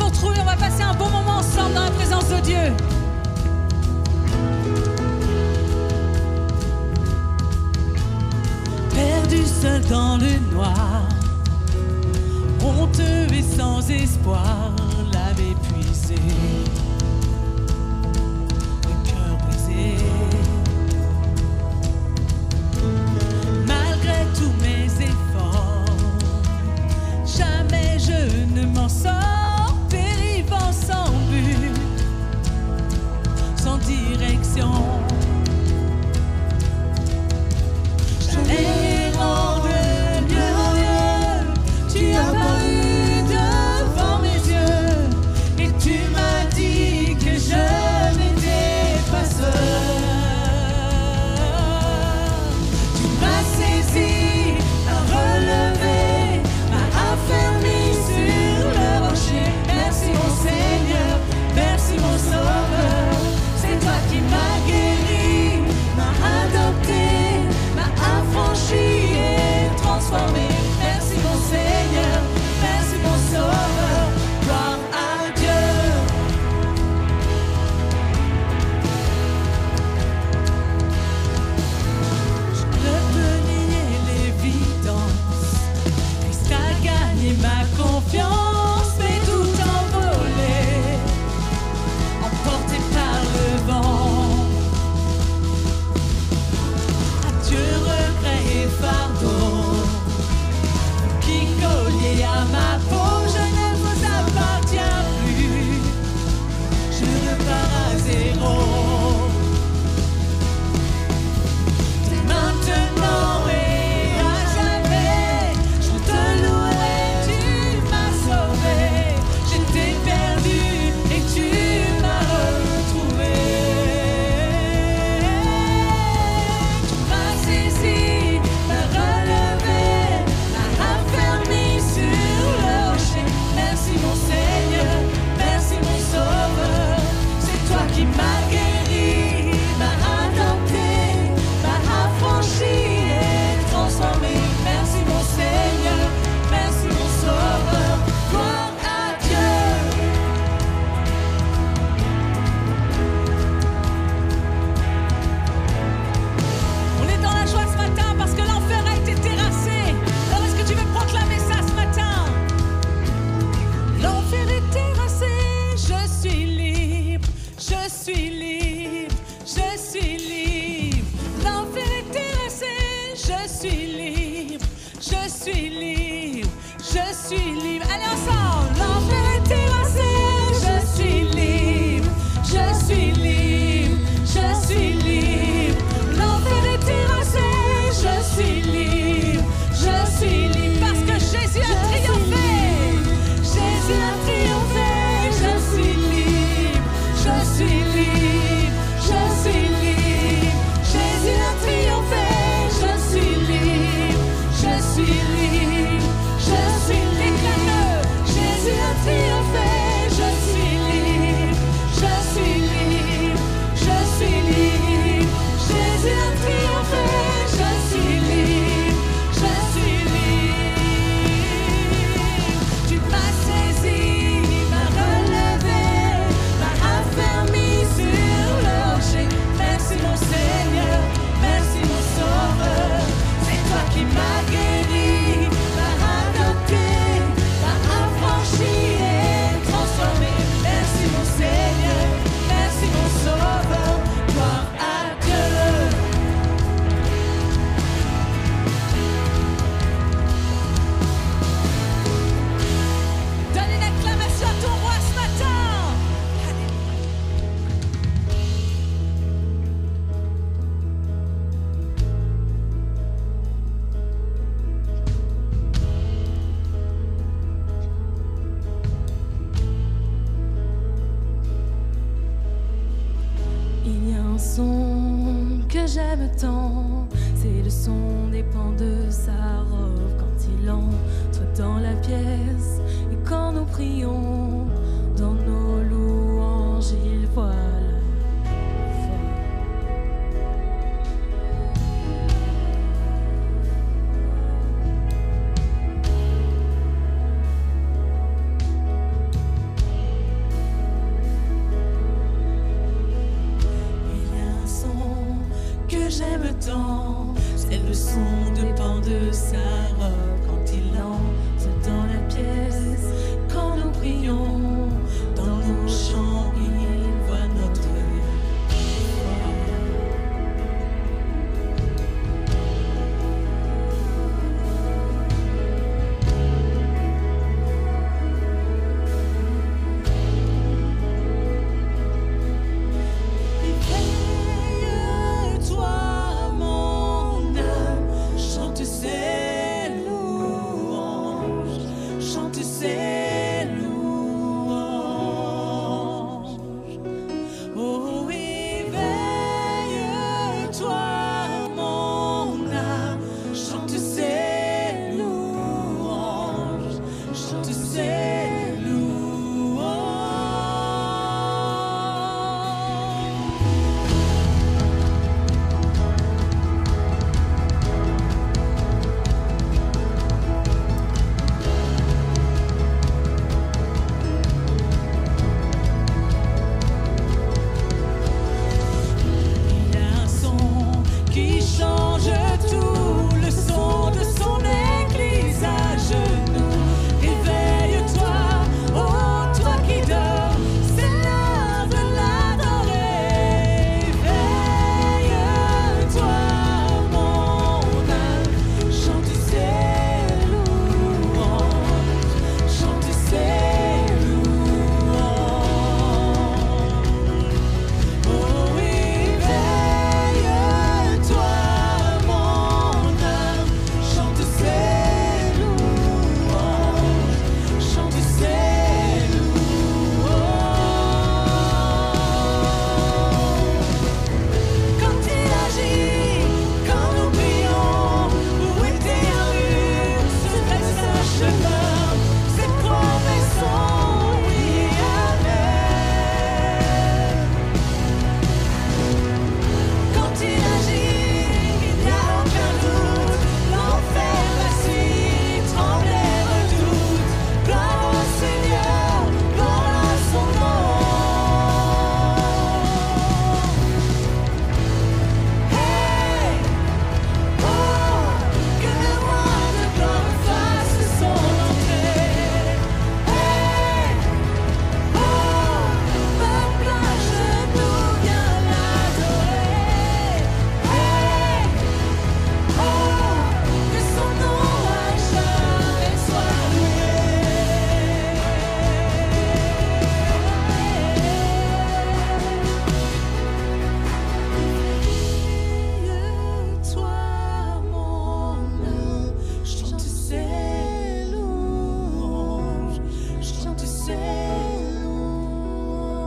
nous retrouver, on va passer un bon moment ensemble dans la présence de Dieu. Perdu seul dans le noir, honteux et sans espoir, l'âme épuisée, le cœur brisé. Malgré tous mes efforts, jamais je ne m'en sors, dérivant sans but, sans direction. Errant de lieu en lieu, tu as paru devant mes yeux et tu m'as dit que je n'étais pas seul. Tu m'as saisi, m'as relevé, m'as affermi sur le rocher. Merci mon Seigneur, merci mon Sauveur, c'est toi qui m'as guéri, m'as adopté, m'as affranchi et transformé. Merci mon Seigneur, merci mon Sauveur, gloire à Dieu. Je ne peux nier l'évidence, Christ a gagné ma confiance, mais tout envolé, emporté par le vent. Adieu regret et fardeau, qui colliez à ma peau, je ne vous appartiens plus, je repars à zéro. Dès maintenant et à jamais, je te louerai, tu m'as sauvé, j'étais perdu et tu m'as retrouvé. Tu m'as saisi, m'as relevé, m'as affermi sur le rocher. Merci mon Seigneur, merci mon Sauveur, c'est toi qui m'as guéri, m'as adopté, m'as affranchi et transformé. Merci mon Seigneur, merci mon Sauveur, gloire à Dieu. On est dans la joie ce matin parce que l'enfer a été terrassé. Alors est-ce que tu veux proclamer ça ce matin? L'enfer est terrassé, je suis libre, je suis libre, je suis libre. L'enfer est terrassé, je suis libre, je suis libre, je suis libre. Allez ensemble, l'enfer est terrassé, je suis libre, je suis libre, je suis libre. L'enfer est terrassé, je suis libre, je suis libre. Parce que Jésus a triomphé, Jésus a triomphé, je suis libre, je suis libre, je suis libre. Jésus a triomphé, je suis libre, je suis libre, je suis libre. Déclare-le, Jésus a triomphé, je suis libre, je suis libre, je suis libre. Jésus a triomphé, je suis libre, je suis libre. Tu m'as saisi, m'as relevé, m'as affermi sur le rocher. Merci mon Seigneur, merci mon Sauveur, c'est toi qui m'as guéri, m'as adopté, m'as affranchi et transformé. Merci mon Seigneur, merci mon Sauveur, gloire à Dieu. Donne une acclamation à ton roi ce matin. Il y a un son que j'aime tant, c'est le son des pans de sa robe quand il entre dans la pièce et quand nous prions dans nos louanges, il voit la foi.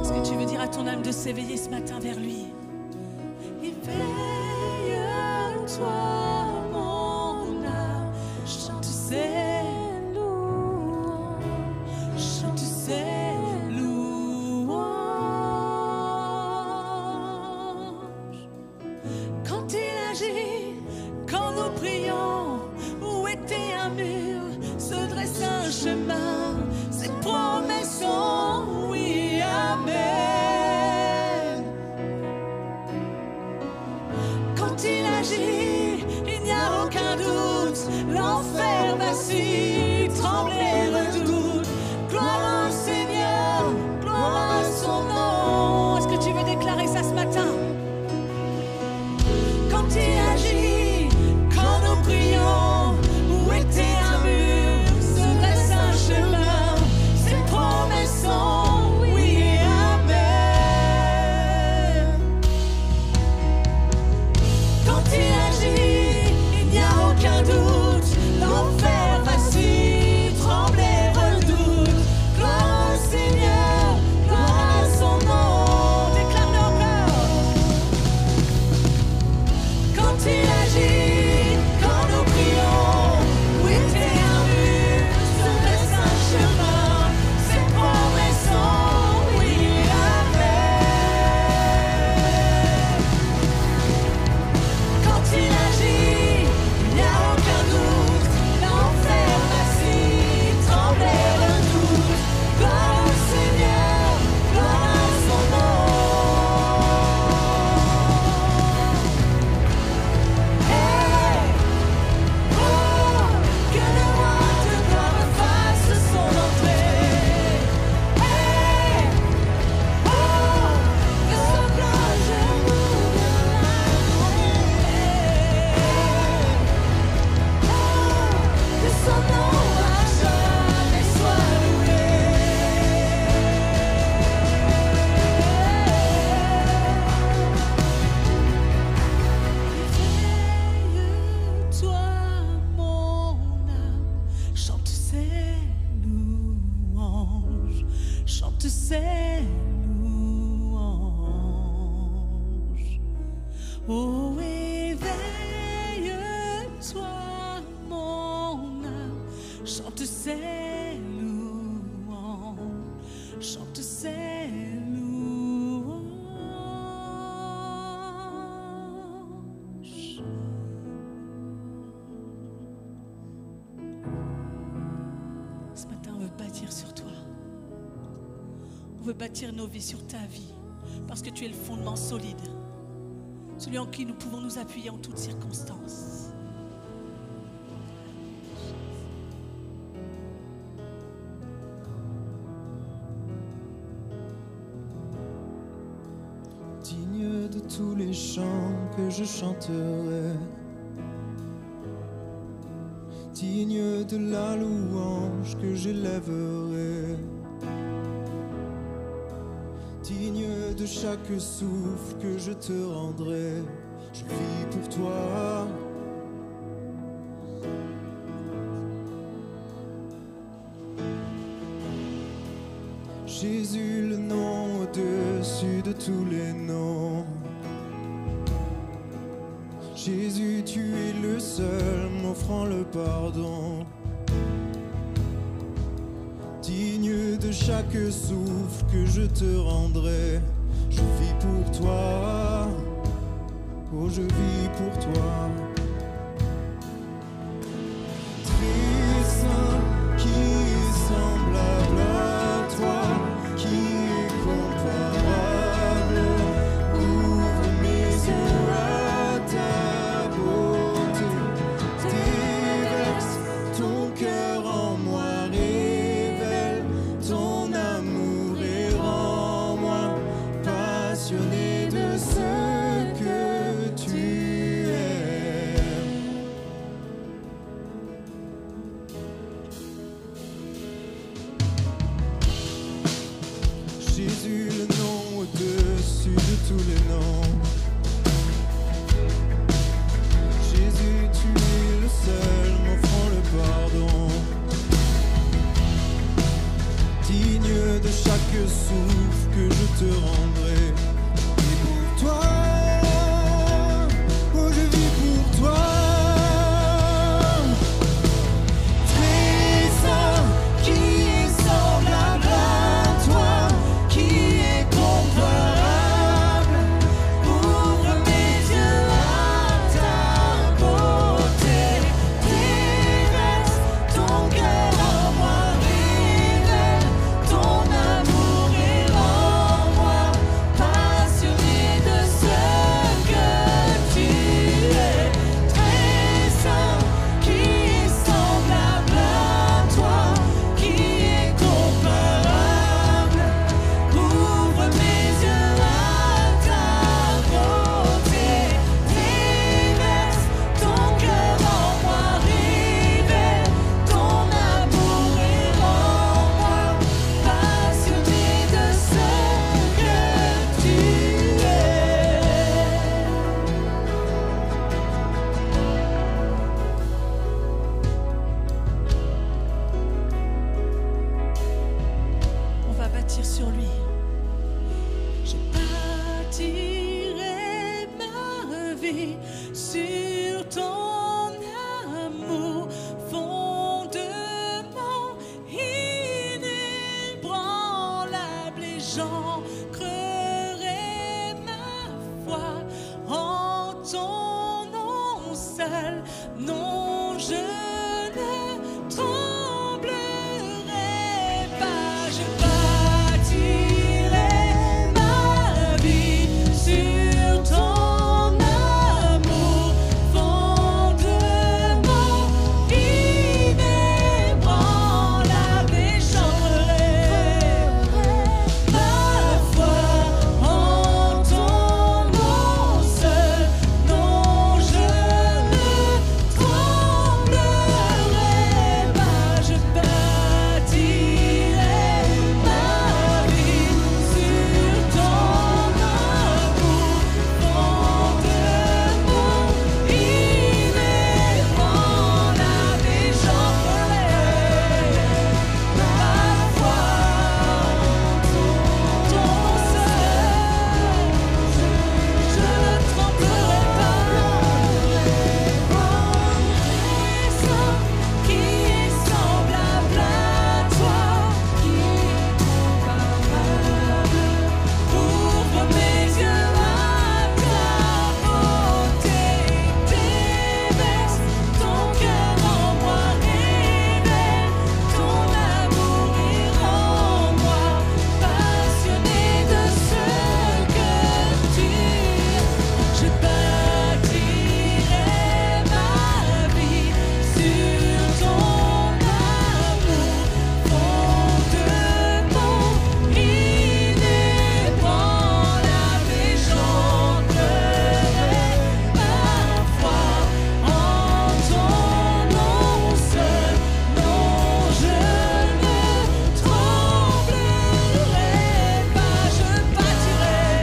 Est-ce que tu veux dire à ton âme de s'éveiller ce matin vers lui? Éveille-toi, mon âme, chante ses louanges, chante ses louanges. Quand il agit, quand nous prions, où était un mur, se dresse un chemin, ses promesses sont oui, amen. Quand il agit, il n'y a aucun doute, l'enfer vacille, tremble et redoute. Gloire au Seigneur, gloire à son nom. Est-ce que tu veux déclarer ça ce matin? Quand il agit, quand nous prions, où était un mur, se dresse un chemin, ses promesses sont oui et amen. Quand il agit, il n'y a aucun doute, l'enfer vacille, tremble et redoute. Gloire au Seigneur, gloire à son nom. Déclare-le encore. Quand il agit, quand nous prions, où était un mur, se dresse un chemin, ses promesses sont oui et amen. Quand il agit, il n'y a aucun doute, l'enfer vacille, tremble et redoute. Gloire au Seigneur, gloire à son nom. Hey, oh, que le roi de gloire fasse son entrée. Hey, oh, que son cloche nous que son nom à jamais soit loué. Éveille-toi, mon âme, chante ses louanges, chante ses louanges. Oh, éveille-toi, mon âme, chante ses louanges, chante ses louanges. Ce matin, on veut bâtir sur toi. On veut bâtir nos vies sur ta vie, parce que tu es le fondement solide, celui en qui nous pouvons nous appuyer en toutes circonstances. Digne de tous les chants que je chanterai, digne de la louange que j'élèverai, digne de chaque souffle que je te rendrai. Je vis pour toi. Jésus, le nom au-dessus de tous les noms. Jésus, tu es le seul m'offrant le pardon. Digne de chaque souffle que je te rendrai. Je vis pour toi. Oh, je vis pour toi. Très saint, qui est semblable à toi, qui est comparable. Ouvre mes yeux à ta beauté. Déverse ton cœur en moi, révèle ton amour et rends-moi passionné de ce que tu aimes. Jésus, le nom au-dessus de tous les noms. Jésus, tu es le seul m'offrant le pardon. digne de chaque souffle que je te rendrai. Et pour toi, oh je vis pour toi. Très saint, qui est semblable à toi, qui est comparable. Ouvre mes yeux à ta beauté, déverse ton cœur en moi, révèle ton amour et rends-moi passionné de ce que tu es. Très saint, qui est semblable à toi, qui est comparable. Ouvre mes yeux à ta beauté, déverse ton cœur en moi, révèle ton amour et rends-moi passionné de ce que tu es. On va bâtir sur lui. Je bâtirai ma vie sur ton amour, fondement inébranlable, et j'ancrerai ma foi en ton nom seul. Non, je ne tremblerai pas. Je bâtirai ma vie sur ton amour, fondement inébranlable, et j'ancrerai ma foi en ton nom seul. Non, je ne tremblerai pas. Je bâtirai ma vie sur ton amour, fondement inébranlable, et j'ancrerai ma foi en ton nom seul. Je ne tremblerai pas. Qui est semblable à toi, qui est comparable. Ouvre mes yeux à ta beauté, déverse ton cœur en moi, révèle ton amour et rends-moi passionné de ce que tu es. Je bâtirai ma vie sur ton amour, fondement inébranlable, et j'ancrerai ma foi en ton nom seul. Non, je ne tremblerai pas. Je bâtirai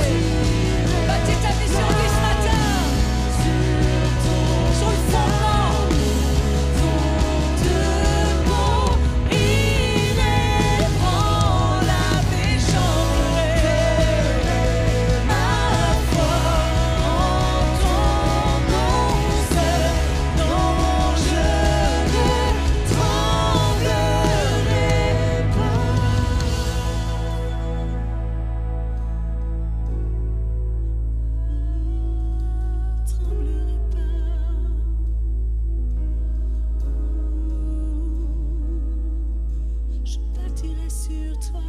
ta vie sur lui ce matin, sur le fondement inébranlable, et j'ancrerai ma foi en ton nom seul. Non, je ne tremblerai pas. Je bâtirai sur toi.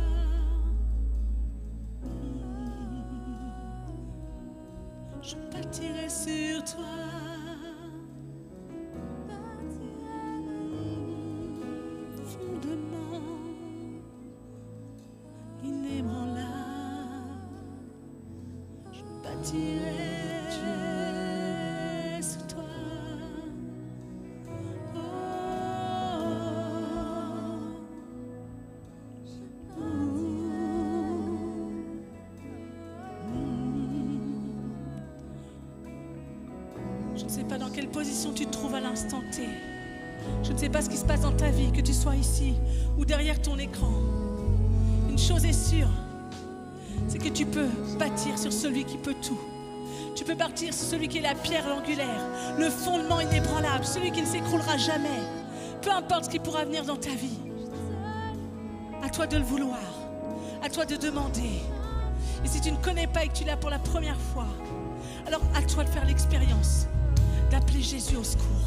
Je bâtirai sur toi. Fondement inébranlable. Je bâtirai sur toi. Je ne sais pas dans quelle position tu te trouves à l'instant T. Je ne sais pas ce qui se passe dans ta vie, que tu sois ici ou derrière ton écran. chose est sûre, c'est que tu peux bâtir sur celui qui peut tout. Tu peux bâtir sur celui qui est la pierre angulaire, le fondement inébranlable, celui qui ne s'écroulera jamais. Peu importe ce qui pourra venir dans ta vie. À toi de le vouloir, à toi de demander. Et si tu ne connais pas et que tu l'as pour la première fois, alors à toi de faire l'expérience d'appeler Jésus au secours.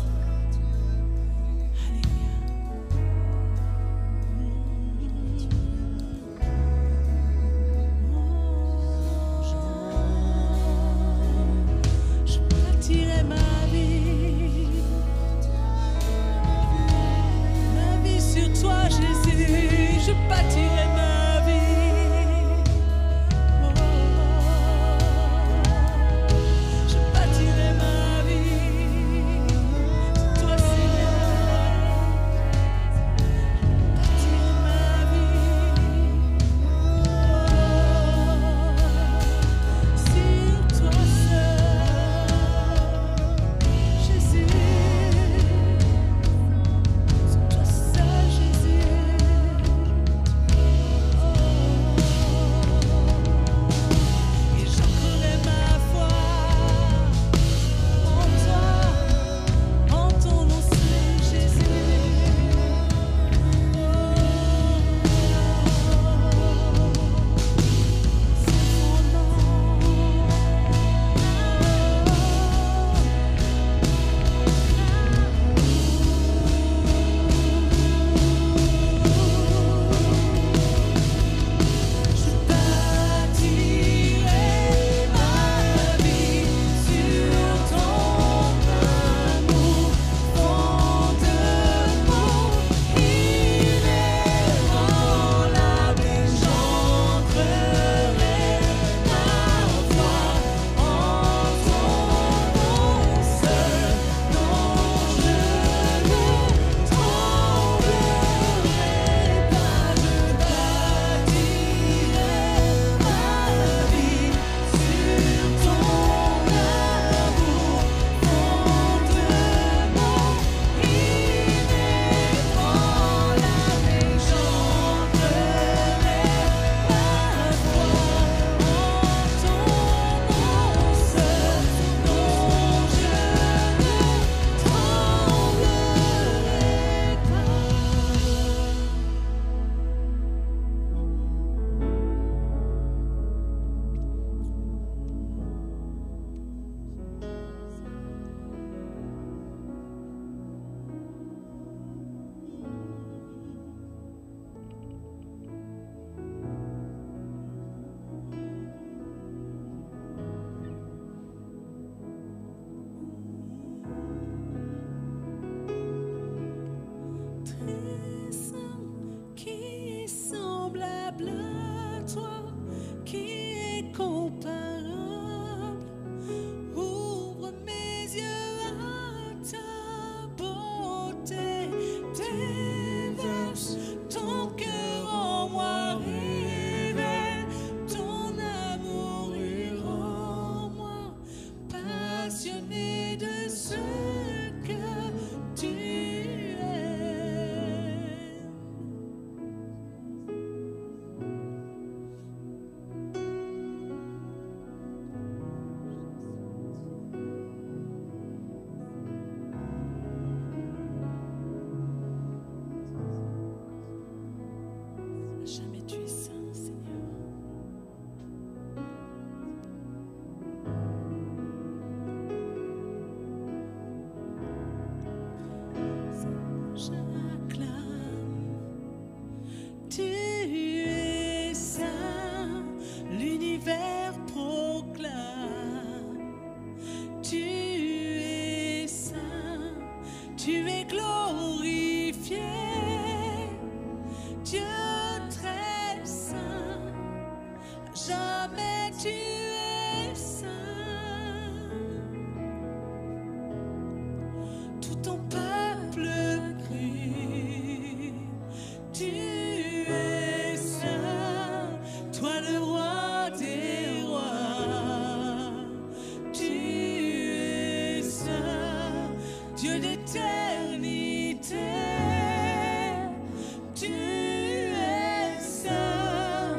Tu es saint.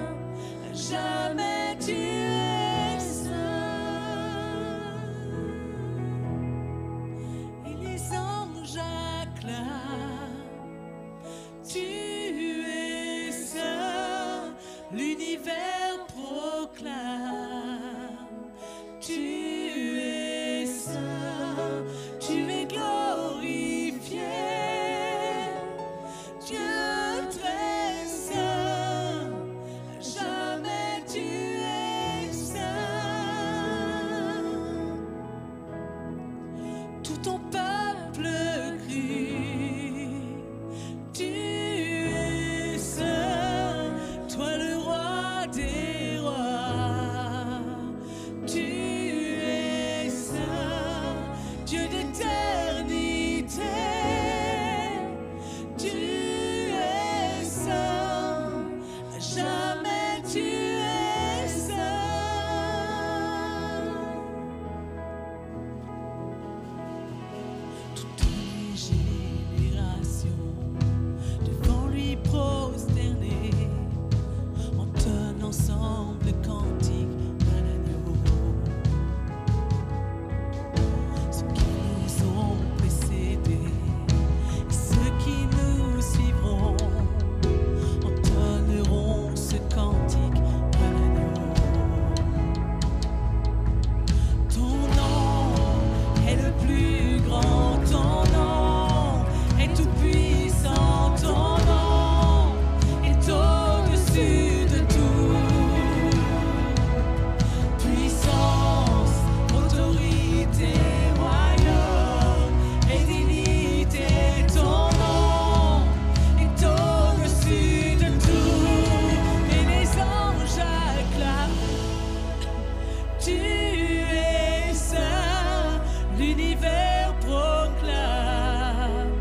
l'univers proclame, tu es saint, tu es glorifié, Dieu très saint, jamais tu es saint. Tout ton peuple crie, tu es saint, toi le roi des rois, tu es saint, Dieu d'éternité, tu es saint, jamais tu es saint. Toutes les générations devant lui prosterner entonnent ensemble le cantique de l'agneau. Ceux qui nous ont précédés et ceux qui nous suivront entonneront ce cantique de l'agneau. Ton nom est le plus grand, ton nom est tout puissant, ton nom est au-dessus de tout. Puissance, autorité, royaume et dignité, ton nom est au-dessus de tout. Et les anges acclament, tu es saint, l'univers proclame,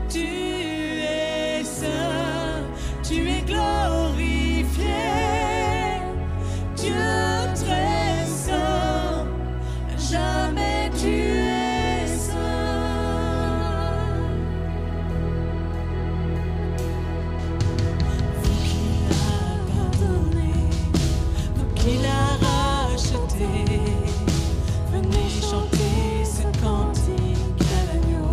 tu es saint, tu es glorifié, Dieu très saint, jamais tu es saint. Vous qui l'a pardonné, vous qui l'a racheté, venez chanter ce cantique à l'agneau.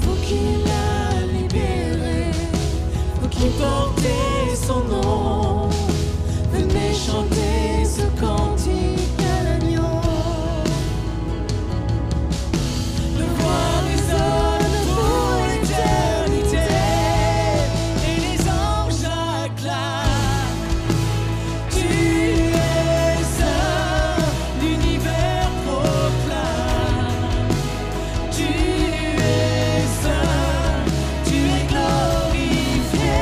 Vous qui l'a libéré, vous qui portez son nom, venez chanter ce cantique à l'agneau. Le voix résonne pour l'éternité et les anges acclament, tu es saint, l'univers proclame, tu es saint, tu es glorifié,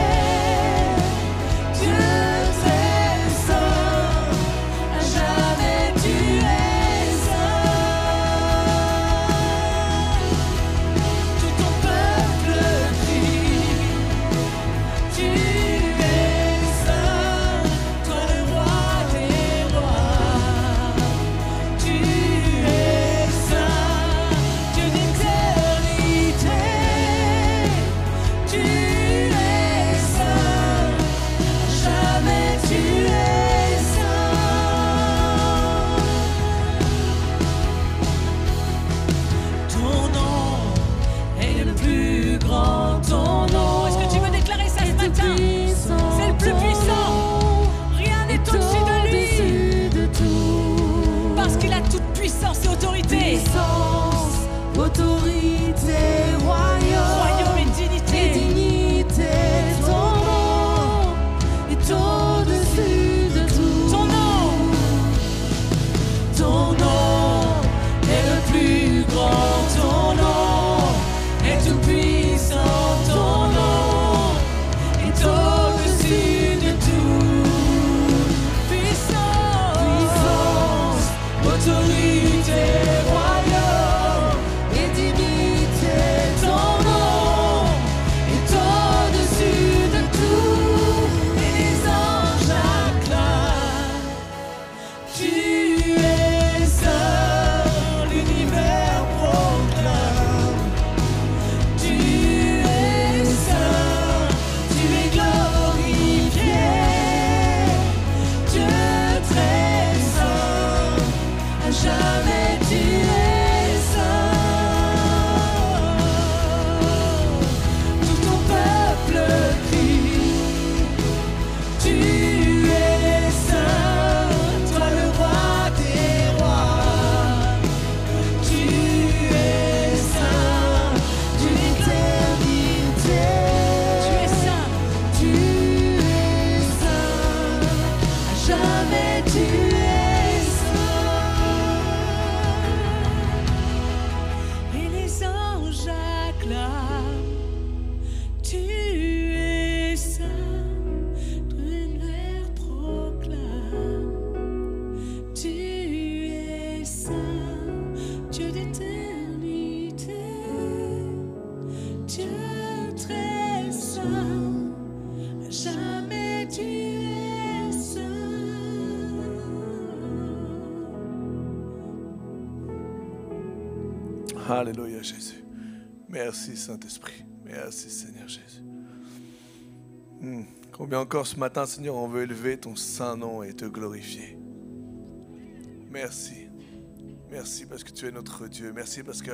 Dieu très saint, Alléluia, Jésus. Merci, Saint-Esprit. Merci, Seigneur Jésus. Combien encore ce matin, Seigneur, on veut élever ton saint nom et te glorifier. Merci. Merci parce que tu es notre Dieu. Merci parce que,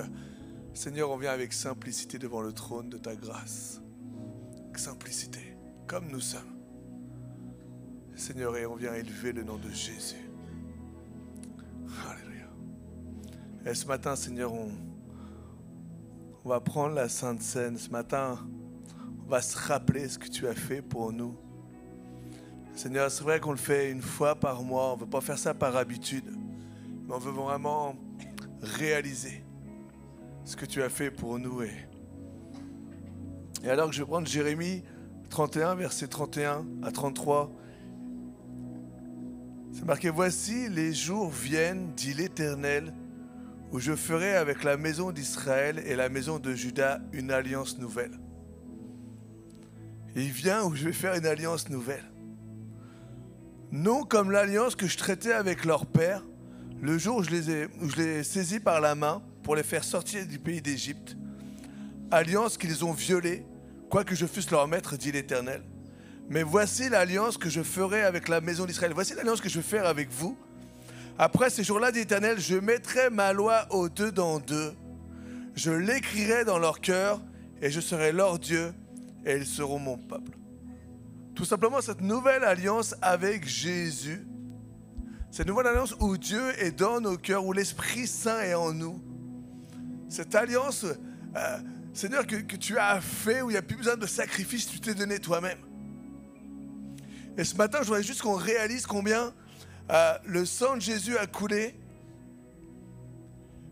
Seigneur, on vient avec simplicité devant le trône de ta grâce. Simplicité, comme nous sommes. Seigneur, et on vient élever le nom de Jésus. Alléluia. Et ce matin, Seigneur, on va prendre la Sainte Seine. Ce matin, on va se rappeler ce que tu as fait pour nous. Seigneur, c'est vrai qu'on le fait une fois par mois. On ne veut pas faire ça par habitude. Mais on veut vraiment réaliser ce que tu as fait pour nous. Et alors que je vais prendre Jérémie 31, versets 31 à 33. C'est marqué, voici les jours viennent, dit l'Éternel, où je ferai avec la maison d'Israël et la maison de Juda une alliance nouvelle. Et il vient où je vais faire une alliance nouvelle. Non comme l'alliance que je traitais avec leur père, le jour où je les ai saisis par la main pour les faire sortir du pays d'Égypte. Alliance qu'ils ont violée, quoique je fusse leur maître, dit l'Éternel. Mais voici l'alliance que je ferai avec la maison d'Israël. Voici l'alliance que je vais faire avec vous. Après ces jours-là, dit l'Éternel, je mettrai ma loi au dedans d'eux. Je l'écrirai dans leur cœur et je serai leur Dieu et ils seront mon peuple. Tout simplement, cette nouvelle alliance avec Jésus, cette nouvelle alliance où Dieu est dans nos cœurs, où l'Esprit Saint est en nous. Cette alliance, Seigneur, que tu as fait, où il n'y a plus besoin de sacrifice, tu t'es donné toi-même. Et ce matin, je voudrais juste qu'on réalise combien le sang de Jésus a coulé.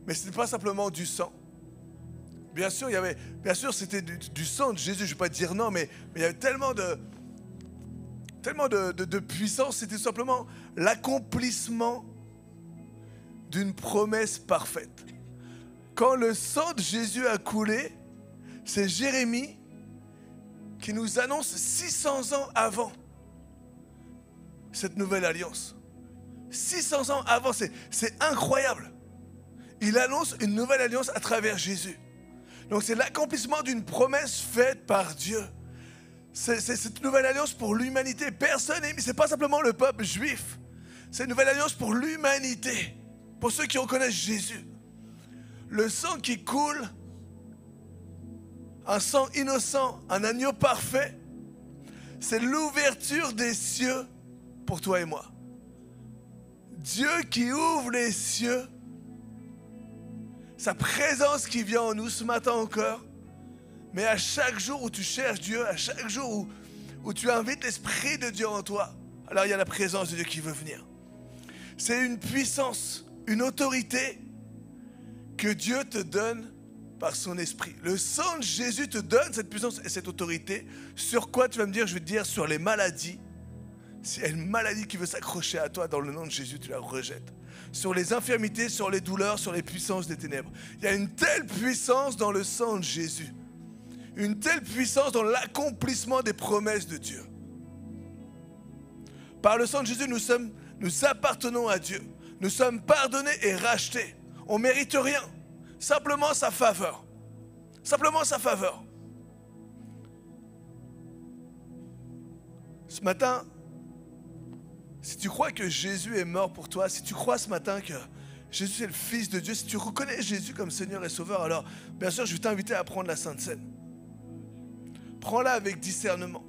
Mais ce n'est pas simplement du sang. Bien sûr, c'était du sang de Jésus, je ne vais pas dire non, mais il y avait tellement de puissance. C'était simplement l'accomplissement d'une promesse parfaite. Quand le sang de Jésus a coulé, c'est Jérémie qui nous annonce 600 ans avant cette nouvelle alliance. 600 ans avant, c'est incroyable. Il annonce une nouvelle alliance à travers Jésus. Donc c'est l'accomplissement d'une promesse faite par Dieu. C'est cette nouvelle alliance pour l'humanité. Personne n'est mis, ce n'est pas simplement le peuple juif. C'est une nouvelle alliance pour l'humanité, pour ceux qui reconnaissent Jésus. Le sang qui coule, un sang innocent, un agneau parfait, c'est l'ouverture des cieux pour toi et moi. Dieu qui ouvre les cieux, sa présence qui vient en nous ce matin encore. Mais à chaque jour où tu cherches Dieu, à chaque jour où tu invites l'Esprit de Dieu en toi, alors il y a la présence de Dieu qui veut venir. C'est une puissance, une autorité que Dieu te donne par son Esprit. Le sang de Jésus te donne cette puissance et cette autorité. Sur quoi tu vas me dire? Je vais te dire sur les maladies. S'il y a une maladie qui veut s'accrocher à toi, dans le nom de Jésus, tu la rejettes. Sur les infirmités, sur les douleurs, sur les puissances des ténèbres. Il y a une telle puissance dans le sang de Jésus. Une telle puissance dans l'accomplissement des promesses de Dieu. Par le sang de Jésus, nous appartenons à Dieu. Nous sommes pardonnés et rachetés. On ne mérite rien. Simplement sa faveur. Simplement sa faveur. Ce matin, si tu crois que Jésus est mort pour toi, si tu crois ce matin que Jésus est le Fils de Dieu, si tu reconnais Jésus comme Seigneur et Sauveur, alors bien sûr je vais t'inviter à prendre la Sainte Seine. Prends-la avec discernement.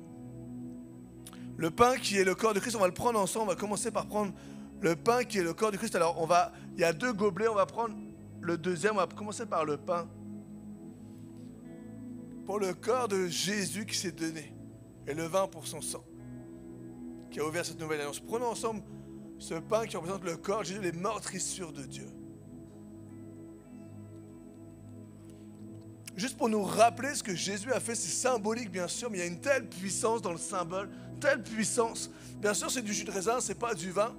Le pain qui est le corps de Christ, on va le prendre ensemble. On va commencer par prendre le pain qui est le corps de Christ. Alors il y a 2 gobelets, on va prendre le deuxième. On va commencer par le pain. Pour le corps de Jésus qui s'est donné. Et le vin pour son sang, qui a ouvert cette nouvelle alliance. Prenons ensemble ce pain qui représente le corps de Jésus, les meurtrissures de Dieu. Juste pour nous rappeler ce que Jésus a fait, c'est symbolique bien sûr, mais il y a une telle puissance dans le symbole, telle puissance. Bien sûr, c'est du jus de raisin, c'est pas du vin.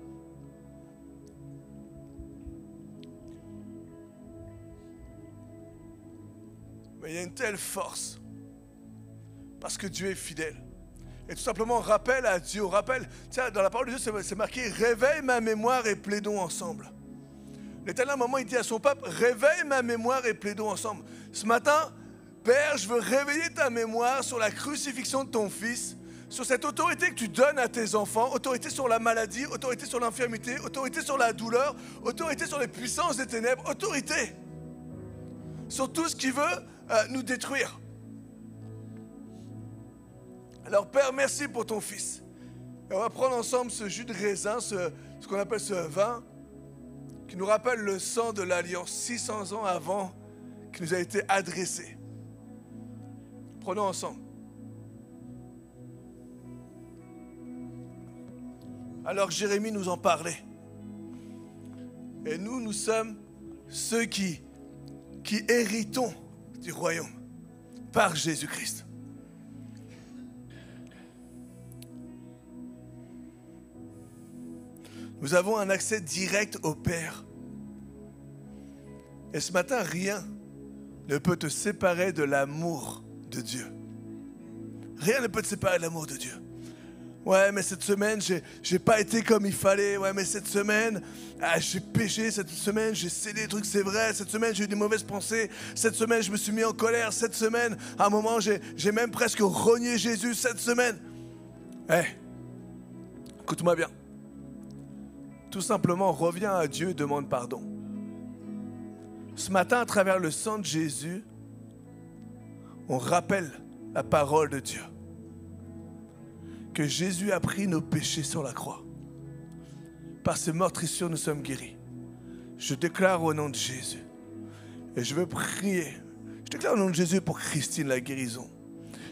Mais il y a une telle force, parce que Dieu est fidèle. Et tout simplement, rappelle à Dieu, rappelle, tiens, dans la parole de Dieu, c'est marqué « Réveille ma mémoire et plaidons ensemble ». L'Éternel, à un moment, il dit à son peuple, réveille ma mémoire et plaidons ensemble. Ce matin, Père, je veux réveiller ta mémoire sur la crucifixion de ton Fils, sur cette autorité que tu donnes à tes enfants, autorité sur la maladie, autorité sur l'infirmité, autorité sur la douleur, autorité sur les puissances des ténèbres, autorité sur tout ce qui veut nous détruire. Alors Père, merci pour ton Fils. Et on va prendre ensemble ce jus de raisin, ce qu'on appelle ce vin, qui nous rappelle le sang de l'Alliance 600 ans avant, qui nous a été adressé. Prenons ensemble. Alors Jérémie nous en parlait. Et nous sommes ceux qui héritons du royaume par Jésus-Christ. Nous avons un accès direct au Père. Et ce matin, rien ne peut te séparer de l'amour de Dieu. Rien ne peut te séparer de l'amour de Dieu. Ouais, mais cette semaine, j'ai pas été comme il fallait. Ouais, mais cette semaine, j'ai péché. Cette semaine, j'ai cédé des trucs, c'est vrai. Cette semaine, j'ai eu des mauvaises pensées. Cette semaine, je me suis mis en colère. Cette semaine, à un moment, j'ai même presque renié Jésus. Cette semaine. Écoute-moi bien. Tout simplement, reviens à Dieu et demande pardon. Ce matin, à travers le sang de Jésus, on rappelle la parole de Dieu. Que Jésus a pris nos péchés sur la croix. Par ses meurtrissures, nous sommes guéris. Je déclare au nom de Jésus. Et je veux prier. Je déclare au nom de Jésus pour Christine la guérison.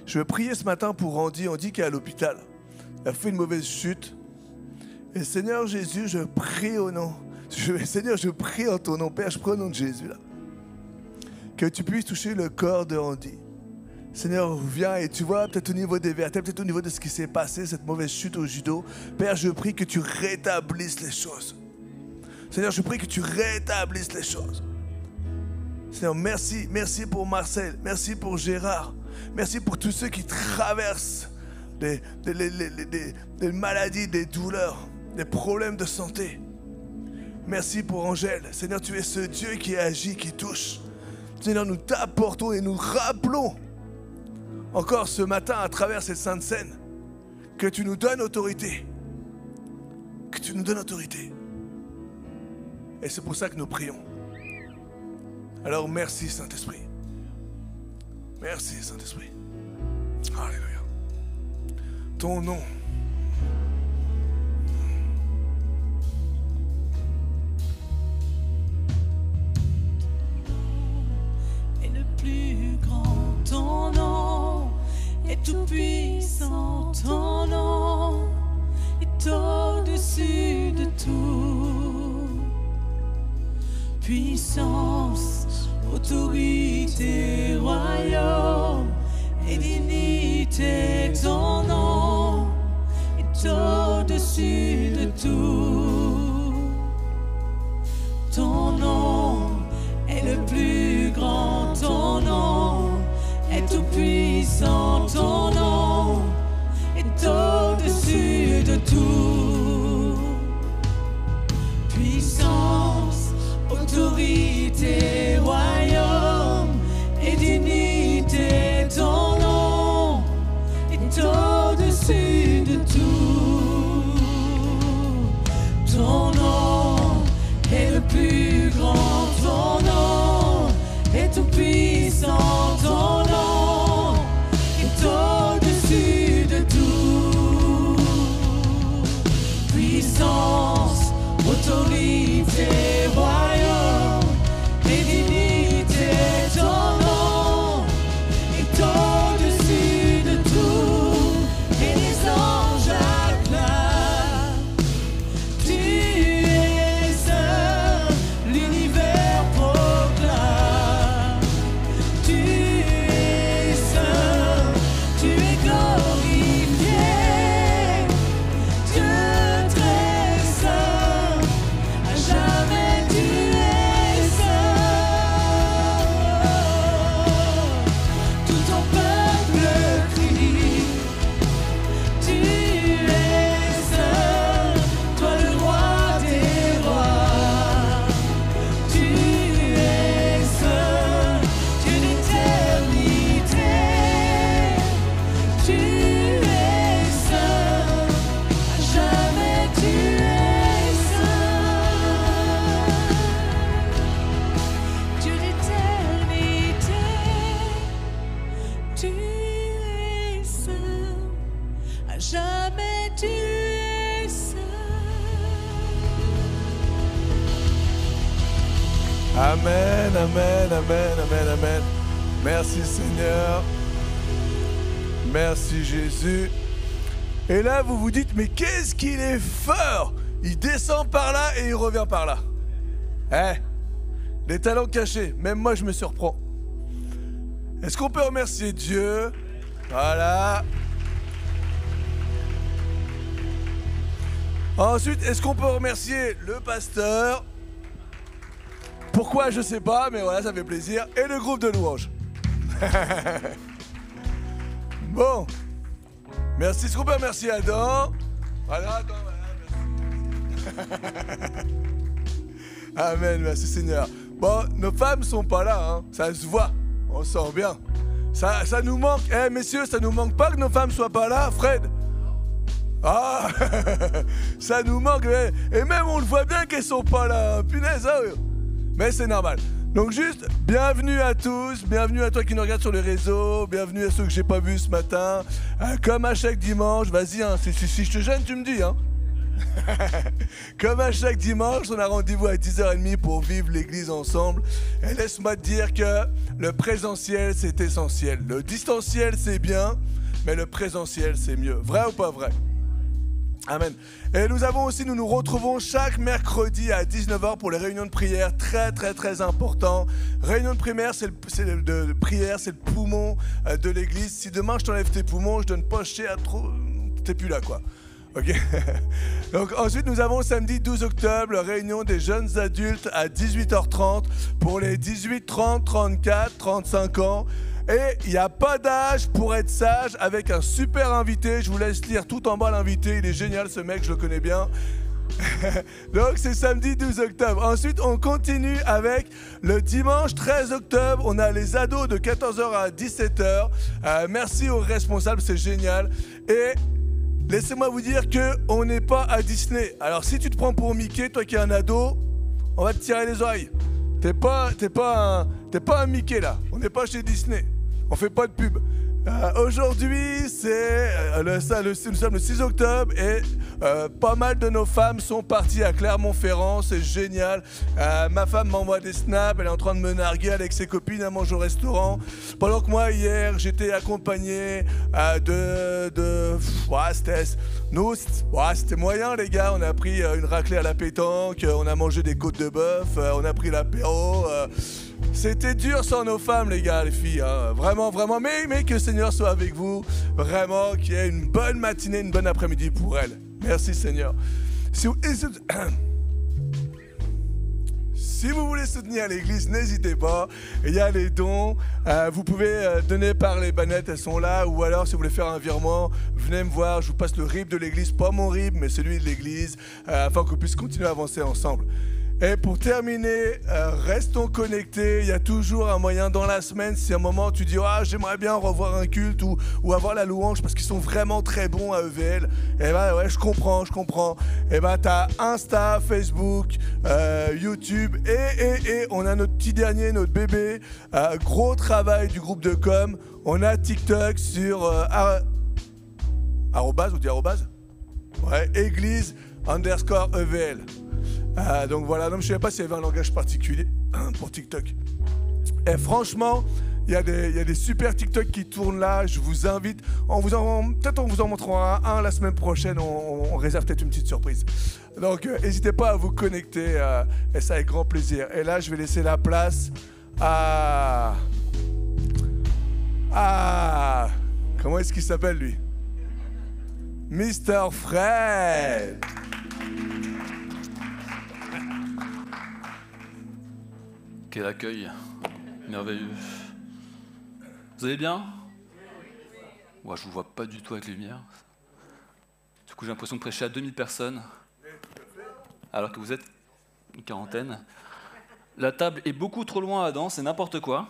Je veux prier ce matin pour Randy. On dit qu'il est à l'hôpital. Il a fait une mauvaise chute. Et Seigneur Jésus, je prie au nom. Seigneur, je prie en ton nom, Père. Je prie au nom de Jésus là. Que tu puisses toucher le corps de Randy. Seigneur, viens et tu vois, peut-être au niveau des vertèbres, peut-être au niveau de ce qui s'est passé, cette mauvaise chute au judo. Père, je prie que tu rétablisses les choses. Seigneur, je prie que tu rétablisses les choses. Seigneur, merci. Merci pour Marcel. Merci pour Gérard. Merci pour tous ceux qui traversent des maladies, des douleurs, des problèmes de santé. Merci pour Angèle. Seigneur, tu es ce Dieu qui agit, qui touche. Seigneur, nous t'apportons et nous rappelons encore ce matin à travers cette sainte scène que tu nous donnes autorité. Que tu nous donnes autorité. Et c'est pour ça que nous prions. Alors merci Saint-Esprit. Merci Saint-Esprit. Alléluia. Ton nom. Est le plus grand, ton nom est tout puissant, ton nom est au-dessus de tout. Puissance, autorité, royaume et dignité, ton nom est au-dessus de tout. Ton nom est le plus grand, ton nom est tout puissant, ton nom est au-dessus de tout. Puissance, autorité, royaume et dignité, ton nom est au-dessus de tout. Ton nom est le plus grand, ton nom est tout puissant, ton nom est au-dessus de tout. jamais tu es seul. Amen, amen, amen, amen, amen. Merci Seigneur. Merci Jésus. Et là, vous vous dites, mais qu'est-ce qu'il est fort! Il descend par là et il revient par là. Les talents cachés, même moi je me surprends. Est-ce qu'on peut remercier Dieu? Voilà. Ensuite, est-ce qu'on peut remercier le pasteur? Pourquoi, je sais pas, mais voilà, ça fait plaisir. Et le groupe de louanges. Bon. Merci. Est-ce qu'on peut remercier Adam? Voilà, Adam, voilà, merci. Amen, merci Seigneur. Bon, nos femmes sont pas là, hein. Ça se voit. On sent bien. Ça nous manque. Messieurs, ça nous manque pas que nos femmes soient pas là, Fred? Ah, ça nous manque. Et même, on le voit bien qu'elles sont pas là. Punaise, hein. Mais c'est normal. Donc juste, bienvenue à tous, bienvenue à toi qui nous regarde sur les réseaux, bienvenue à ceux que j'ai pas vus ce matin. Comme à chaque dimanche, vas-y, hein, si je te gêne, tu me dis. Hein. Comme à chaque dimanche, on a rendez-vous à 10h30 pour vivre l'église ensemble. Et laisse-moi te dire que le présentiel, c'est essentiel. Le distanciel, c'est bien, mais le présentiel, c'est mieux. Vrai ou pas vrai? Amen. Et nous nous retrouvons chaque mercredi à 19h pour les réunions de prière, très très très important. Réunion de prière, c'est le poumon de l'église. Si demain je t'enlève tes poumons, je donne pas cher à trop, t'es plus là quoi. Ok. Donc ensuite nous avons samedi 12 octobre, la réunion des jeunes adultes à 18h30 pour les 18, 30, 34, 35 ans. Et il n'y a pas d'âge pour être sage avec un super invité. Je vous laisse lire tout en bas l'invité. Il est génial ce mec, je le connais bien. Donc c'est samedi 12 octobre. Ensuite on continue avec le dimanche 13 octobre. On a les ados de 14h à 17h. Merci aux responsables, c'est génial. Et laissez-moi vous dire qu'on n'est pas à Disney. Alors si tu te prends pour Mickey, toi qui es un ado, on va te tirer les oreilles. T'es pas un Mickey là. On n'est pas chez Disney. On fait pas de pub. Aujourd'hui, nous sommes le 6 octobre et pas mal de nos femmes sont parties à Clermont-Ferrand, c'est génial. Ma femme m'envoie des snaps, elle est en train de me narguer avec ses copines à manger au restaurant. Pendant que moi, hier, j'étais accompagné c'était moyen les gars, on a pris une raclée à la pétanque, on a mangé des côtes de bœuf, on a pris l'apéro. C'était dur sans nos femmes, les gars, les filles. Hein. Vraiment, vraiment. Mais que le Seigneur soit avec vous. Vraiment, qu'il y ait une bonne matinée, une bonne après-midi pour elles. Merci, Seigneur. Si vous voulez soutenir l'église, n'hésitez pas. Il y a les dons. Vous pouvez donner par les bannettes, elles sont là. Ou alors, si vous voulez faire un virement, venez me voir. Je vous passe le RIB de l'église. Pas mon RIB, mais celui de l'église. Afin qu'on puisse continuer à avancer ensemble. Et pour terminer, restons connectés. Il y a toujours un moyen dans la semaine. Si à un moment tu dis j'aimerais bien revoir un culte ou avoir la louange parce qu'ils sont vraiment très bons à EVL. Et ben ouais, je comprends. Et ben t'as Insta, Facebook, YouTube et on a notre petit dernier, notre bébé. Gros travail du groupe de com. On a TikTok sur arrobase, on dit arrobase ? Ouais, église_EVL. Donc voilà, donc je ne savais pas s'il y avait un langage particulier pour TikTok. Et franchement, il y a des super TikTok qui tournent là. Je vous invite. Peut-être on vous en montrera un la semaine prochaine. On réserve peut-être une petite surprise. Donc n'hésitez pas à vous connecter. Et ça avec grand plaisir. Et là, je vais laisser la place à... Comment est-ce qu'il s'appelle lui? Mr. Fred. Quel accueil merveilleux. Vous allez bien? Ouais, je vous vois pas du tout avec les lumières. Du coup, j'ai l'impression de prêcher à 2000 personnes, alors que vous êtes une quarantaine. La table est beaucoup trop loin à Adam, c'est n'importe quoi.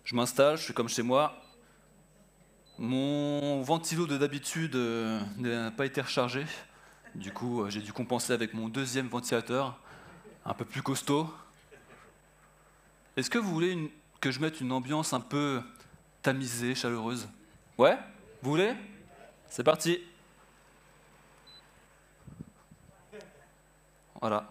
Je m'installe, je suis comme chez moi. Mon ventilo de d'habitude n'a pas été rechargé. Du coup, j'ai dû compenser avec mon deuxième ventilateur, un peu plus costaud. Est-ce que vous voulez que je mette une ambiance un peu tamisée, chaleureuse? Ouais? Vous voulez? C'est parti. Voilà.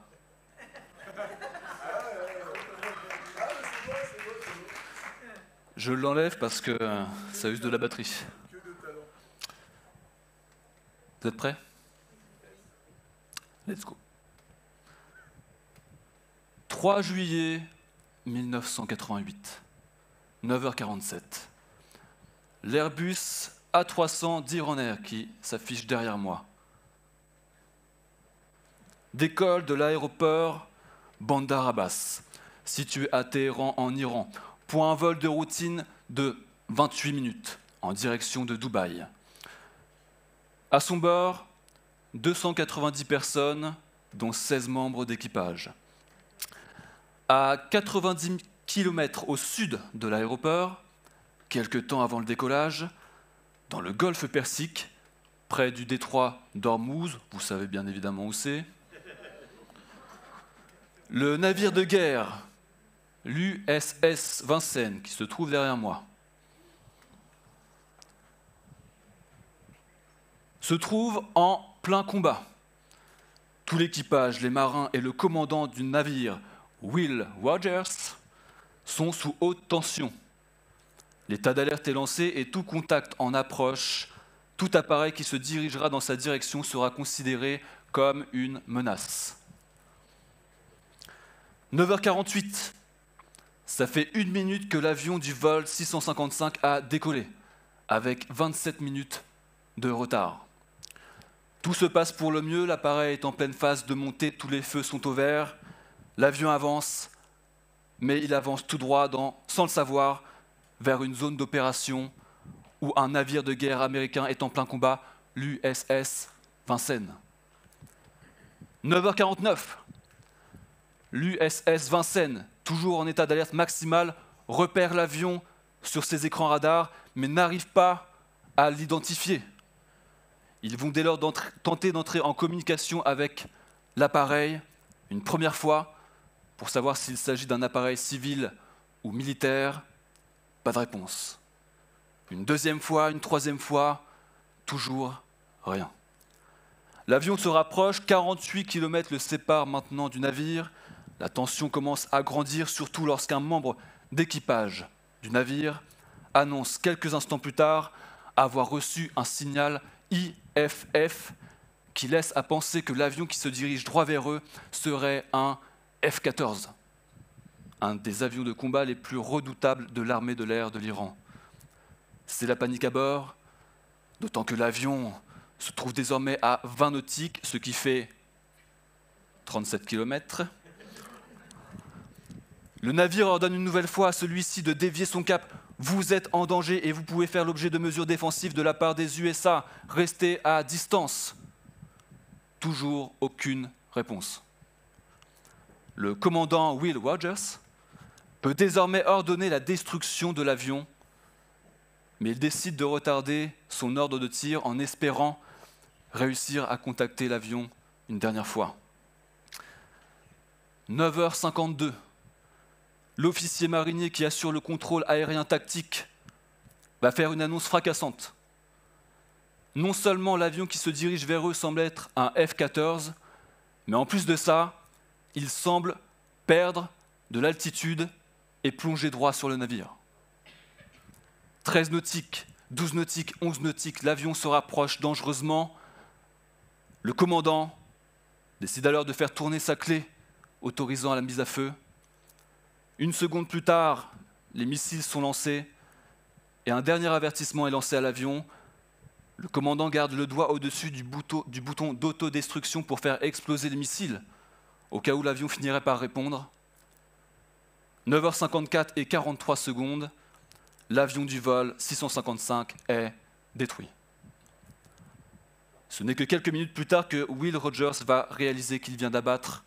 Je l'enlève parce que ça use de la batterie. Vous êtes prêts? Let's go. 3 juillet 1988, 9h47. L'Airbus A300 d'Iran qui s'affiche derrière moi décolle de l'aéroport Bandar Abbas, situé à Téhéran en Iran, pour un vol de routine de 28 minutes en direction de Dubaï. À son bord, 290 personnes, dont 16 membres d'équipage. À 90 km au sud de l'aéroport, quelque temps avant le décollage, dans le golfe Persique, près du détroit d'Ormuz, vous savez bien évidemment où c'est, le navire de guerre, l'USS Vincennes, qui se trouve derrière moi, se trouve en plein combat. Tout l'équipage, les marins et le commandant du navire, Will Rogers, sont sous haute tension. L'état d'alerte est lancé et tout contact en approche, tout appareil qui se dirigera dans sa direction sera considéré comme une menace. 9h48, ça fait 1 minute que l'avion du vol 655 a décollé, avec 27 minutes de retard. Tout se passe pour le mieux, l'appareil est en pleine phase de montée, tous les feux sont au vert, l'avion avance, mais il avance tout droit, sans le savoir, vers une zone d'opération où un navire de guerre américain est en plein combat, l'USS Vincennes. 9h49, l'USS Vincennes, toujours en état d'alerte maximale, repère l'avion sur ses écrans radars, mais n'arrive pas à l'identifier. Ils vont dès lors tenter d'entrer en communication avec l'appareil une première fois pour savoir s'il s'agit d'un appareil civil ou militaire. Pas de réponse. Une deuxième fois, une troisième fois, toujours rien. L'avion se rapproche, 48 km le séparent maintenant du navire. La tension commence à grandir, surtout lorsqu'un membre d'équipage du navire annonce quelques instants plus tard avoir reçu un signal IFF qui laisse à penser que l'avion qui se dirige droit vers eux serait un F-14, un des avions de combat les plus redoutables de l'armée de l'air de l'Iran. C'est la panique à bord, d'autant que l'avion se trouve désormais à 20 nautiques, ce qui fait 37 km. Le navire ordonne une nouvelle fois à celui-ci de dévier son cap. Vous êtes en danger et vous pouvez faire l'objet de mesures défensives de la part des USA. Restez à distance. Toujours aucune réponse. Le commandant Will Rogers peut désormais ordonner la destruction de l'avion, mais il décide de retarder son ordre de tir en espérant réussir à contacter l'avion une dernière fois. 9h52. L'officier marinier qui assure le contrôle aérien tactique va faire une annonce fracassante. Non seulement l'avion qui se dirige vers eux semble être un F-14, mais en plus de ça, il semble perdre de l'altitude et plonger droit sur le navire. 13 nautiques, 12 nautiques, 11 nautiques, l'avion se rapproche dangereusement. Le commandant décide alors de faire tourner sa clé, autorisant à la mise à feu. 1 seconde plus tard, les missiles sont lancés et un dernier avertissement est lancé à l'avion. Le commandant garde le doigt au-dessus du bouton d'autodestruction pour faire exploser les missiles, au cas où l'avion finirait par répondre. 9h54 et 43 secondes, l'avion du vol 655 est détruit. Ce n'est que quelques minutes plus tard que Will Rogers va réaliser qu'il vient d'abattre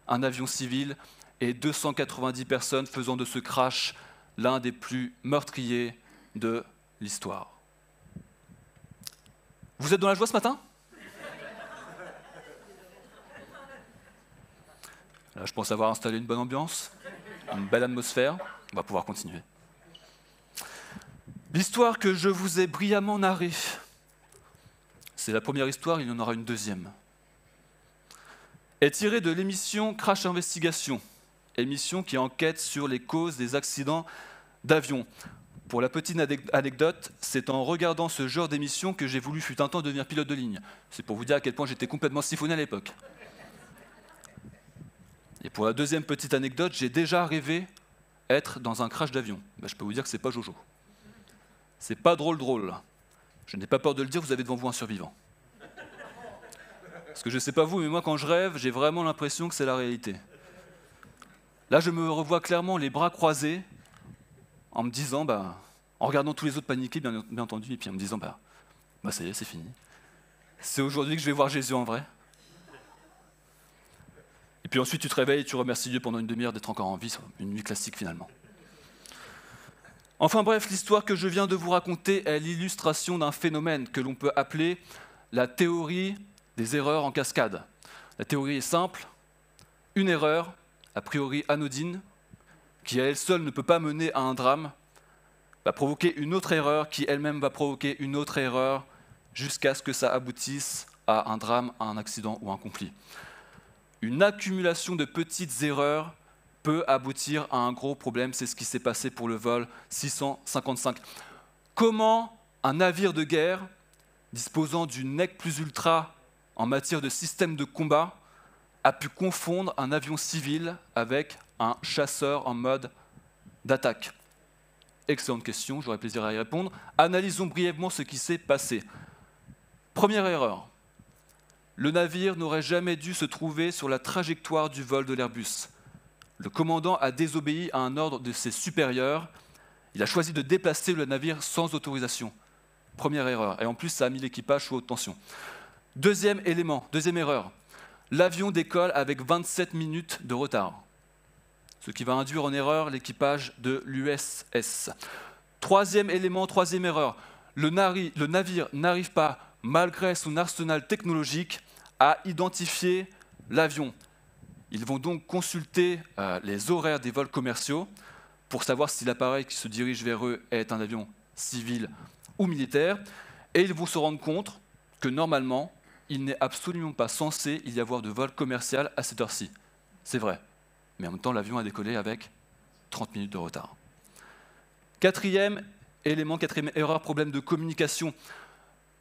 un avion civil et 290 personnes, faisant de ce crash l'un des plus meurtriers de l'histoire. Vous êtes dans la joie ce matin ? Là, je pense avoir installé une bonne ambiance, une belle atmosphère. On va pouvoir continuer. L'histoire que je vous ai brillamment narrée, c'est la première histoire, il y en aura une deuxième, est tirée de l'émission Crash Investigation, émission qui enquête sur les causes des accidents d'avion. Pour la petite anecdote, c'est en regardant ce genre d'émission que j'ai voulu fut un temps devenir pilote de ligne. C'est pour vous dire à quel point j'étais complètement siphonné à l'époque. Et pour la deuxième petite anecdote, j'ai déjà rêvé être dans un crash d'avion. Je peux vous dire que c'est pas Jojo. C'est pas drôle. Je n'ai pas peur de le dire, vous avez devant vous un survivant. Parce que je sais pas vous, mais moi quand je rêve, j'ai vraiment l'impression que c'est la réalité. Là, je me revois clairement les bras croisés, en me disant, en regardant tous les autres paniquer, bien entendu, et puis en me disant, ça y est, c'est fini. C'est aujourd'hui que je vais voir Jésus en vrai. Et puis ensuite, tu te réveilles et tu remercies Dieu pendant une demi-heure d'être encore en vie, une nuit classique finalement. Enfin bref, l'histoire que je viens de vous raconter est l'illustration d'un phénomène que l'on peut appeler la théorie des erreurs en cascade. La théorie est simple, une erreur, a priori anodine, qui à elle seule ne peut pas mener à un drame, va provoquer une autre erreur qui elle-même va provoquer une autre erreur jusqu'à ce que ça aboutisse à un drame, à un accident ou un conflit. Une accumulation de petites erreurs peut aboutir à un gros problème, c'est ce qui s'est passé pour le vol 655. Comment un navire de guerre, disposant d'une NEC plus ultra en matière de système de combat, a pu confondre un avion civil avec un chasseur en mode d'attaque? Excellente question, j'aurai plaisir à y répondre. Analysons brièvement ce qui s'est passé. Première erreur. Le navire n'aurait jamais dû se trouver sur la trajectoire du vol de l'Airbus. Le commandant a désobéi à un ordre de ses supérieurs. Il a choisi de déplacer le navire sans autorisation. Première erreur. Et en plus, ça a mis l'équipage sous haute tension. Deuxième erreur. L'avion décolle avec 27 minutes de retard, ce qui va induire en erreur l'équipage de l'USS. Troisième erreur. Le navire n'arrive pas, malgré son arsenal technologique, à identifier l'avion. Ils vont donc consulter les horaires des vols commerciaux pour savoir si l'appareil qui se dirige vers eux est un avion civil ou militaire, et ils vont se rendre compte que normalement, il n'est absolument pas censé y avoir de vol commercial à cette heure-ci. C'est vrai, mais en même temps, l'avion a décollé avec 30 minutes de retard. Quatrième erreur, problème de communication.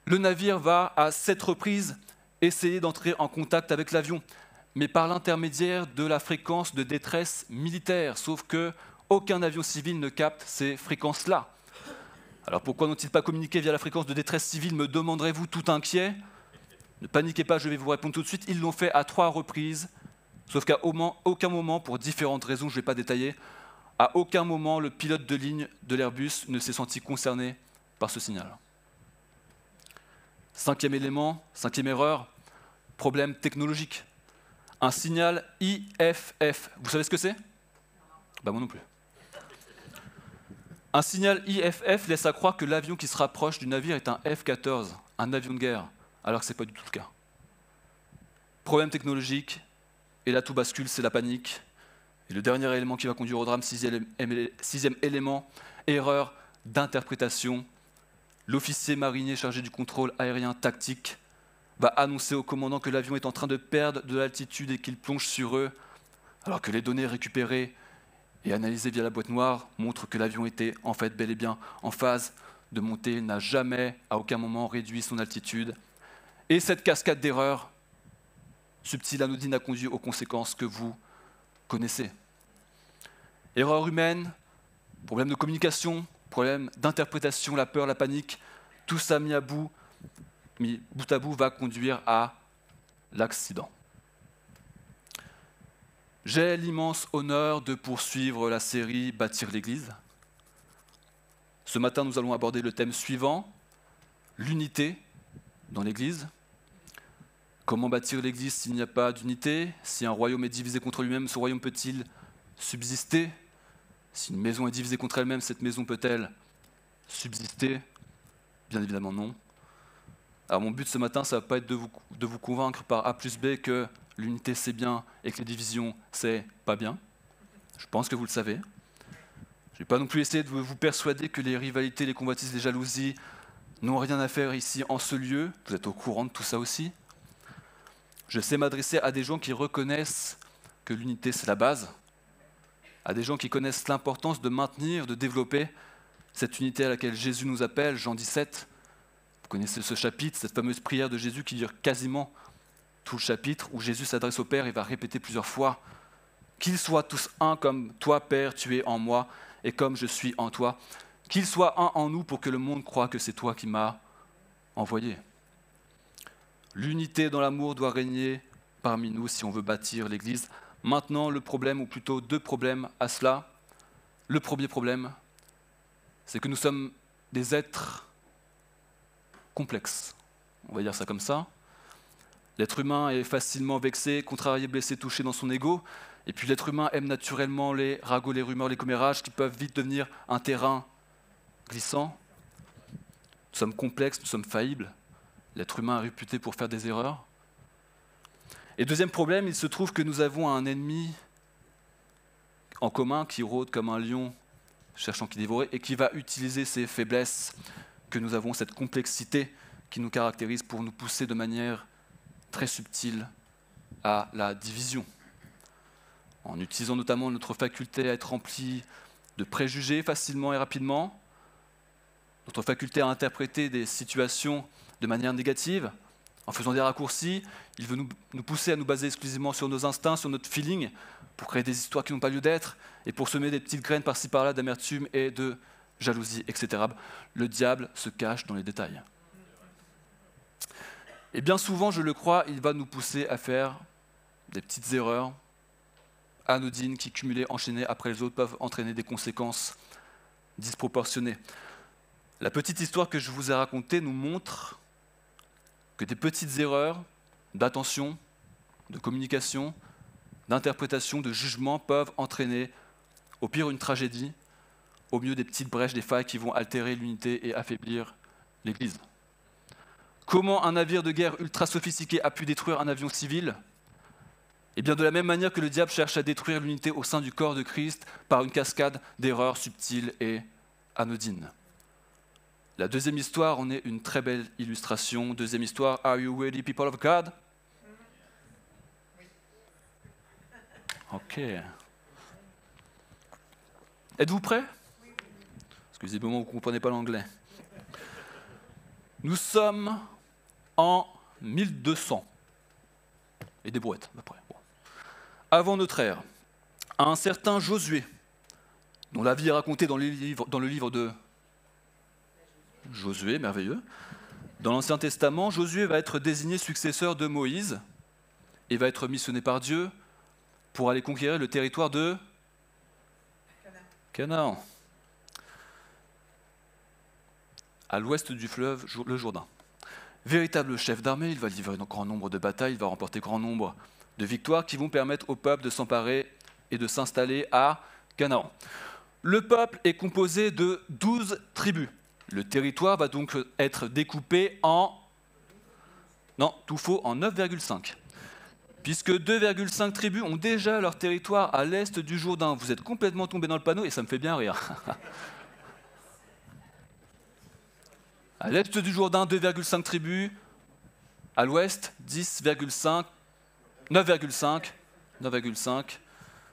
Le navire va à 7 reprises essayer d'entrer en contact avec l'avion, mais par l'intermédiaire de la fréquence de détresse militaire, sauf qu'aucun avion civil ne capte ces fréquences-là. Alors pourquoi n'ont-ils pas communiqué via la fréquence de détresse civile, me demanderez-vous tout inquiet? Ne paniquez pas, je vais vous répondre tout de suite. Ils l'ont fait à 3 reprises, sauf qu'à aucun moment, pour différentes raisons, je ne vais pas détailler, à aucun moment le pilote de ligne de l'Airbus ne s'est senti concerné par ce signal. Cinquième erreur, problème technologique. Un signal IFF. Vous savez ce que c'est? Moi non plus. Un signal IFF laisse à croire que l'avion qui se rapproche du navire est un F-14, un avion de guerre, alors que ce n'est pas du tout le cas. Problème technologique, et là tout bascule, c'est la panique. Et le dernier élément qui va conduire au drame, sixième élément, erreur d'interprétation. L'officier marinier chargé du contrôle aérien tactique va annoncer au commandant que l'avion est en train de perdre de l'altitude et qu'il plonge sur eux, alors que les données récupérées et analysées via la boîte noire montrent que l'avion était en fait bel et bien en phase de montée. Il n'a jamais, à aucun moment, réduit son altitude. Et cette cascade d'erreurs, subtile, anodine, a conduit aux conséquences que vous connaissez. Erreur humaine, problème de communication, problème d'interprétation, la peur, la panique, tout ça mis bout à bout va conduire à l'accident. J'ai l'immense honneur de poursuivre la série Bâtir l'Église. Ce matin, nous allons aborder le thème suivant, l'unité dans l'Église. Comment bâtir l'Église s'il n'y a pas d'unité? Si un royaume est divisé contre lui-même, ce royaume peut-il subsister? Si une maison est divisée contre elle-même, cette maison peut-elle subsister? Bien évidemment non. Alors mon but ce matin, ça ne va pas être de vous convaincre par A plus B que l'unité c'est bien et que les divisions c'est pas bien. Je pense que vous le savez. Je ne vais pas non plus essayer de vous persuader que les rivalités, les convoitises, les jalousies n'ont rien à faire ici en ce lieu. Vous êtes au courant de tout ça aussi. Je sais m'adresser à des gens qui reconnaissent que l'unité, c'est la base, à des gens qui connaissent l'importance de maintenir, de développer cette unité à laquelle Jésus nous appelle, Jean 17. Vous connaissez ce chapitre, cette fameuse prière de Jésus qui dure quasiment tout le chapitre, où Jésus s'adresse au Père et va répéter plusieurs fois « Qu'ils soient tous un comme toi, Père, tu es en moi, et comme je suis en toi. Qu'ils soient un en nous pour que le monde croie que c'est toi qui m'as envoyé. » L'unité dans l'amour doit régner parmi nous si on veut bâtir l'Église. Maintenant, le problème, ou plutôt deux problèmes à cela. Le premier problème, c'est que nous sommes des êtres complexes. On va dire ça comme ça. L'être humain est facilement vexé, contrarié, blessé, touché dans son ego. Et puis l'être humain aime naturellement les ragots, les rumeurs, les commérages qui peuvent vite devenir un terrain glissant. Nous sommes complexes, nous sommes faillibles. L'être humain est réputé pour faire des erreurs. Et deuxième problème, il se trouve que nous avons un ennemi en commun qui rôde comme un lion cherchant qui dévorer et qui va utiliser ces faiblesses que nous avons, cette complexité qui nous caractérise pour nous pousser de manière très subtile à la division. En utilisant notamment notre faculté à être rempli de préjugés facilement et rapidement, notre faculté à interpréter des situations de manière négative, en faisant des raccourcis, il veut nous pousser à nous baser exclusivement sur nos instincts, sur notre feeling, pour créer des histoires qui n'ont pas lieu d'être, et pour semer des petites graines par-ci par-là d'amertume et de jalousie, etc. Le diable se cache dans les détails. Et bien souvent, je le crois, il va nous pousser à faire des petites erreurs anodines qui, cumulées, enchaînées après les autres, peuvent entraîner des conséquences disproportionnées. La petite histoire que je vous ai racontée nous montre que des petites erreurs d'attention, de communication, d'interprétation, de jugement peuvent entraîner, au pire, une tragédie, au mieux des petites brèches, des failles qui vont altérer l'unité et affaiblir l'Église. Comment un navire de guerre ultra sophistiqué a pu détruire un avion civil ? Eh bien, de la même manière que le diable cherche à détruire l'unité au sein du corps de Christ par une cascade d'erreurs subtiles et anodines. La deuxième histoire en est une très belle illustration. Deuxième histoire, Are you ready, people of God? Ok. Êtes-vous prêts? Excusez-moi, vous ne comprenez pas l'anglais. Nous sommes en 1200. Et des brouettes, à peu près. Bon. Avant notre ère, un certain Josué, dont la vie est racontée dans le livre de Josué, merveilleux. Dans l'Ancien Testament, Josué va être désigné successeur de Moïse et va être missionné par Dieu pour aller conquérir le territoire de Canaan, à l'ouest du fleuve, le Jourdain. Véritable chef d'armée, il va livrer un grand nombre de batailles, il va remporter grand nombre de victoires qui vont permettre au peuple de s'emparer et de s'installer à Canaan. Le peuple est composé de 12 tribus. Le territoire va donc être découpé en... Non, tout faux, en 9,5. Puisque 2,5 tribus ont déjà leur territoire à l'est du Jourdain. Vous êtes complètement tombé dans le panneau et ça me fait bien rire. À l'est du Jourdain, 2,5 tribus. À l'ouest, 10,5. 9,5.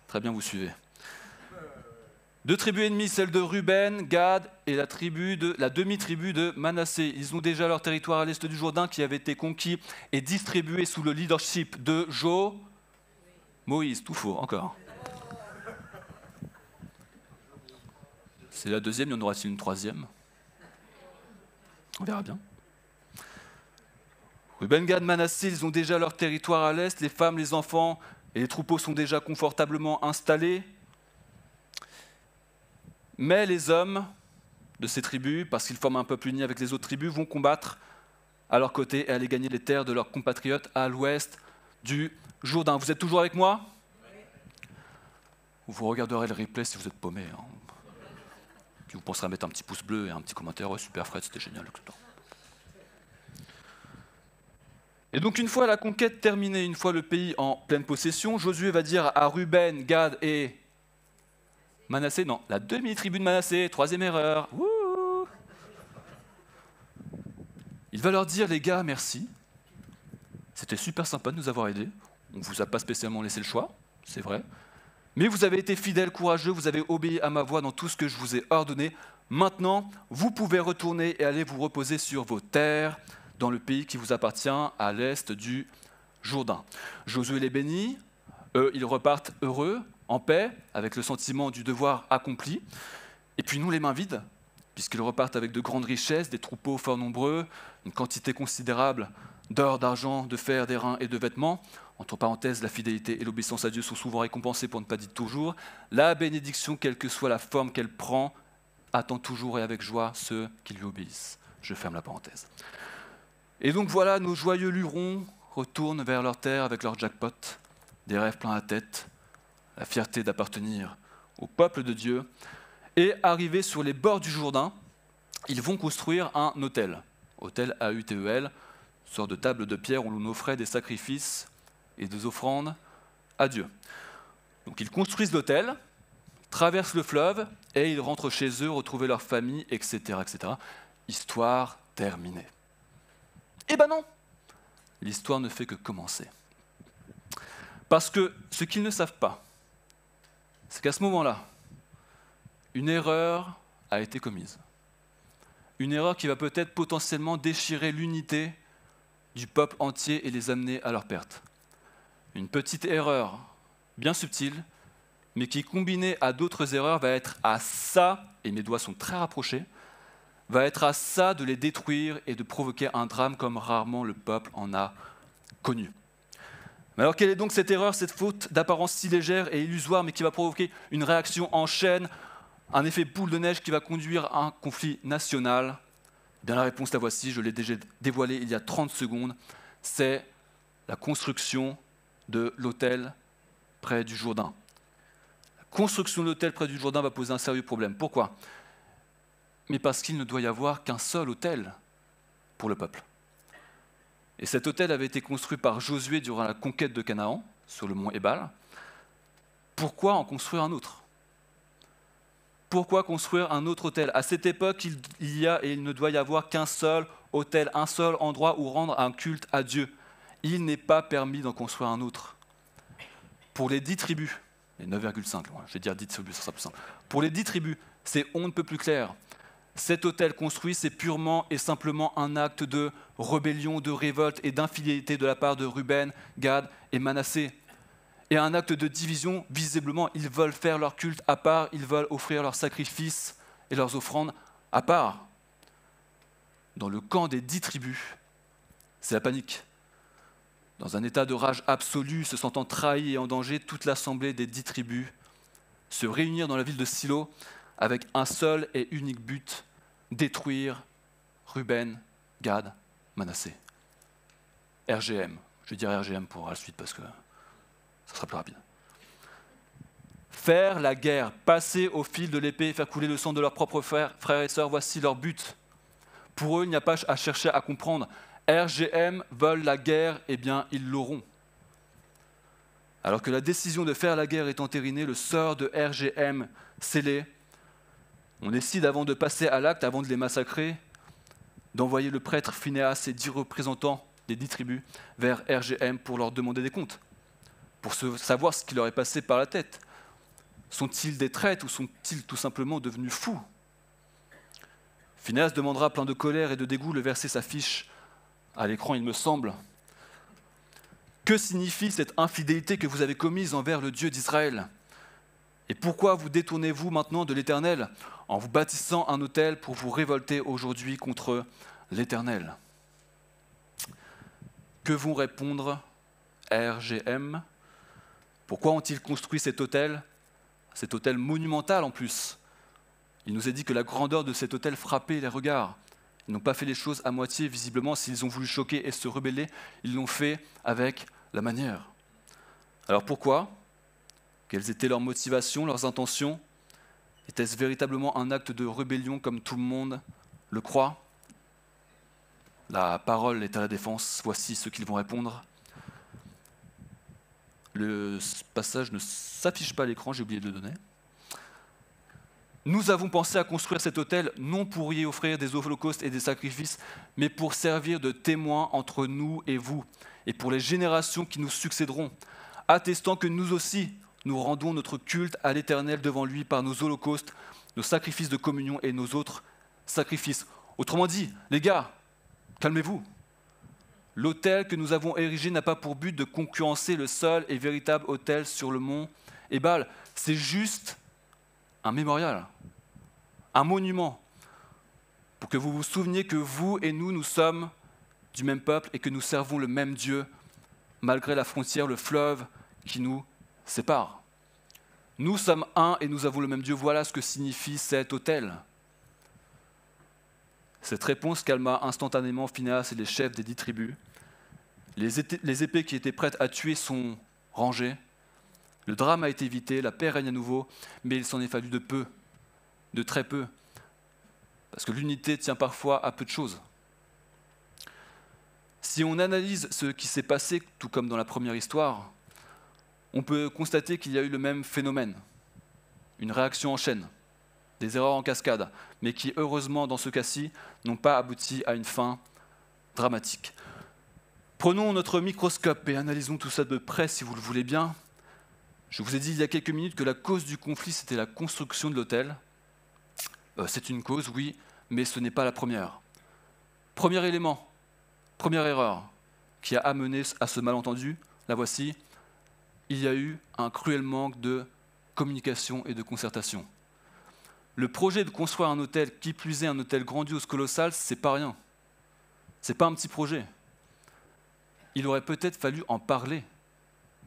Très bien, vous suivez. Deux tribus ennemies, celle de Ruben, Gad et la demi-tribu de Manassé. Ils ont déjà leur territoire à l'est du Jourdain qui avait été conquis et distribué sous le leadership de Moïse. Tout faux, encore. C'est la deuxième, y en aura-t-il une troisième? On verra bien. Ruben, Gad, Manassé, ils ont déjà leur territoire à l'est. Les femmes, les enfants et les troupeaux sont déjà confortablement installés. Mais les hommes de ces tribus, parce qu'ils forment un peuple uni avec les autres tribus, vont combattre à leur côté et aller gagner les terres de leurs compatriotes à l'ouest du Jourdain. Vous êtes toujours avec moi? Vous regarderez le replay si vous êtes paumé. Hein. Puis vous penserez à mettre un petit pouce bleu et un petit commentaire. Ouais, super Fred, c'était génial. Et donc une fois la conquête terminée, une fois le pays en pleine possession, Josué va dire à Ruben, Gad et Manassé, non, la demi-tribu de Manassé, troisième erreur. Wouh. Il va leur dire, les gars, merci. C'était super sympa de nous avoir aidés. On ne vous a pas spécialement laissé le choix, c'est vrai. Mais vous avez été fidèles, courageux, vous avez obéi à ma voix dans tout ce que je vous ai ordonné. Maintenant, vous pouvez retourner et aller vous reposer sur vos terres, dans le pays qui vous appartient à l'est du Jourdain. Josué les bénit, eux, ils repartent heureux, en paix, avec le sentiment du devoir accompli. Et puis nous, les mains vides, puisqu'ils repartent avec de grandes richesses, des troupeaux fort nombreux, une quantité considérable d'or, d'argent, de fer, d'airain et de vêtements. Entre parenthèses, la fidélité et l'obéissance à Dieu sont souvent récompensées, pour ne pas dire toujours. La bénédiction, quelle que soit la forme qu'elle prend, attend toujours et avec joie ceux qui lui obéissent. Je ferme la parenthèse. Et donc voilà, nos joyeux lurons retournent vers leur terre avec leur jackpot, des rêves plein la tête, la fierté d'appartenir au peuple de Dieu. Et arrivés sur les bords du Jourdain, ils vont construire un autel. Autel A-U-T-E-L, sorte de table de pierre où l'on offrait des sacrifices et des offrandes à Dieu. Donc ils construisent l'autel, traversent le fleuve et ils rentrent chez eux, retrouver leur famille, etc., etc. Histoire terminée. Eh ben non, l'histoire ne fait que commencer. Parce que ce qu'ils ne savent pas, c'est qu'à ce moment-là, une erreur a été commise. Une erreur qui va peut-être potentiellement déchirer l'unité du peuple entier et les amener à leur perte. Une petite erreur bien subtile, mais qui, combinée à d'autres erreurs, va être à ça, et mes doigts sont très rapprochés, va être à ça de les détruire et de provoquer un drame comme rarement le peuple en a connu. Mais alors quelle est donc cette erreur, cette faute d'apparence si légère et illusoire, mais qui va provoquer une réaction en chaîne, un effet boule de neige qui va conduire à un conflit national? Eh bien, la réponse, la voici, je l'ai déjà dévoilée il y a 30 secondes, c'est la construction de l'autel près du Jourdain. La construction de l'autel près du Jourdain va poser un sérieux problème. Pourquoi? Mais parce qu'il ne doit y avoir qu'un seul autel pour le peuple. Et cet autel avait été construit par Josué durant la conquête de Canaan, sur le mont Ébal. Pourquoi en construire un autre? Pourquoi construire un autre autel? À cette époque, il y a et il ne doit y avoir qu'un seul autel, un seul endroit où rendre un culte à Dieu. Il n'est pas permis d'en construire un autre. Pour les 10 tribus, les 9,5, je vais dire 10 tribus, ça sera plus simple. Pour les 10 tribus, c'est on ne peut plus clair. Cet autel construit, c'est purement et simplement un acte de rébellion, de révolte et d'infidélité de la part de Ruben, Gad et Manassé. Et un acte de division, visiblement, ils veulent faire leur culte à part, ils veulent offrir leurs sacrifices et leurs offrandes à part. Dans le camp des 10 tribus, c'est la panique. Dans un état de rage absolue, se sentant trahi et en danger, toute l'assemblée des 10 tribus se réunir dans la ville de Silo avec un seul et unique but, détruire Ruben, Gad, Manassé. RGM. Je vais dire RGM pour la suite parce que ça sera plus rapide. Faire la guerre, passer au fil de l'épée et faire couler le sang de leurs propres frères et sœurs, voici leur but. Pour eux, il n'y a pas à chercher à comprendre. RGM veulent la guerre, eh bien, ils l'auront. Alors que la décision de faire la guerre est entérinée, le sort de RGM scellé, on décide, avant de passer à l'acte, avant de les massacrer, d'envoyer le prêtre Phinéas et 10 représentants des 10 tribus vers RGM pour leur demander des comptes, pour savoir ce qui leur est passé par la tête. Sont-ils des traîtres ou sont-ils tout simplement devenus fous? Phinéas demandera, plein de colère et de dégoût, le verset s'affiche à l'écran, il me semble. Que signifie cette infidélité que vous avez commise envers le Dieu d'Israël? Et pourquoi vous détournez-vous maintenant de l'Éternel en vous bâtissant un autel pour vous révolter aujourd'hui contre l'Éternel? Que vont répondre RGM? Pourquoi ont-ils construit cet autel monumental en plus? Il nous est dit que la grandeur de cet autel frappait les regards. Ils n'ont pas fait les choses à moitié, visiblement. S'ils ont voulu choquer et se rebeller, ils l'ont fait avec la manière. Alors pourquoi? Quelles étaient leurs motivations, leurs intentions? Était-ce véritablement un acte de rébellion comme tout le monde le croit? La parole est à la défense. Voici ce qu'ils vont répondre. Le passage ne s'affiche pas à l'écran, j'ai oublié de le donner. Nous avons pensé à construire cet autel non pour y offrir des holocaustes et des sacrifices, mais pour servir de témoin entre nous et vous, et pour les générations qui nous succéderont, attestant que nous aussi, nous rendons notre culte à l'Éternel devant lui par nos holocaustes, nos sacrifices de communion et nos autres sacrifices. Autrement dit, les gars, calmez-vous. L'autel que nous avons érigé n'a pas pour but de concurrencer le seul et véritable autel sur le mont Ébal. C'est juste un mémorial, un monument, pour que vous vous souveniez que vous et nous sommes du même peuple et que nous servons le même Dieu, malgré la frontière, le fleuve qui nous sépare. Nous sommes un et nous avons le même Dieu. Voilà ce que signifie cet autel. Cette réponse calma instantanément Phinehas et les chefs des 10 tribus. Les épées qui étaient prêtes à tuer sont rangées. Le drame a été évité, la paix règne à nouveau, mais il s'en est fallu de peu, de très peu, parce que l'unité tient parfois à peu de choses. Si on analyse ce qui s'est passé, tout comme dans la première histoire, on peut constater qu'il y a eu le même phénomène, une réaction en chaîne, des erreurs en cascade, mais qui, heureusement, dans ce cas-ci, n'ont pas abouti à une fin dramatique. Prenons notre microscope et analysons tout ça de près, si vous le voulez bien. Je vous ai dit il y a quelques minutes que la cause du conflit, c'était la construction de l'autel. C'est une cause, oui, mais ce n'est pas la première. Premier élément, première erreur qui a amené à ce malentendu, la voici. Il y a eu un cruel manque de communication et de concertation. Le projet de construire un autel, qui plus est un autel grandiose, colossal, c'est pas rien. C'est pas un petit projet. Il aurait peut-être fallu en parler,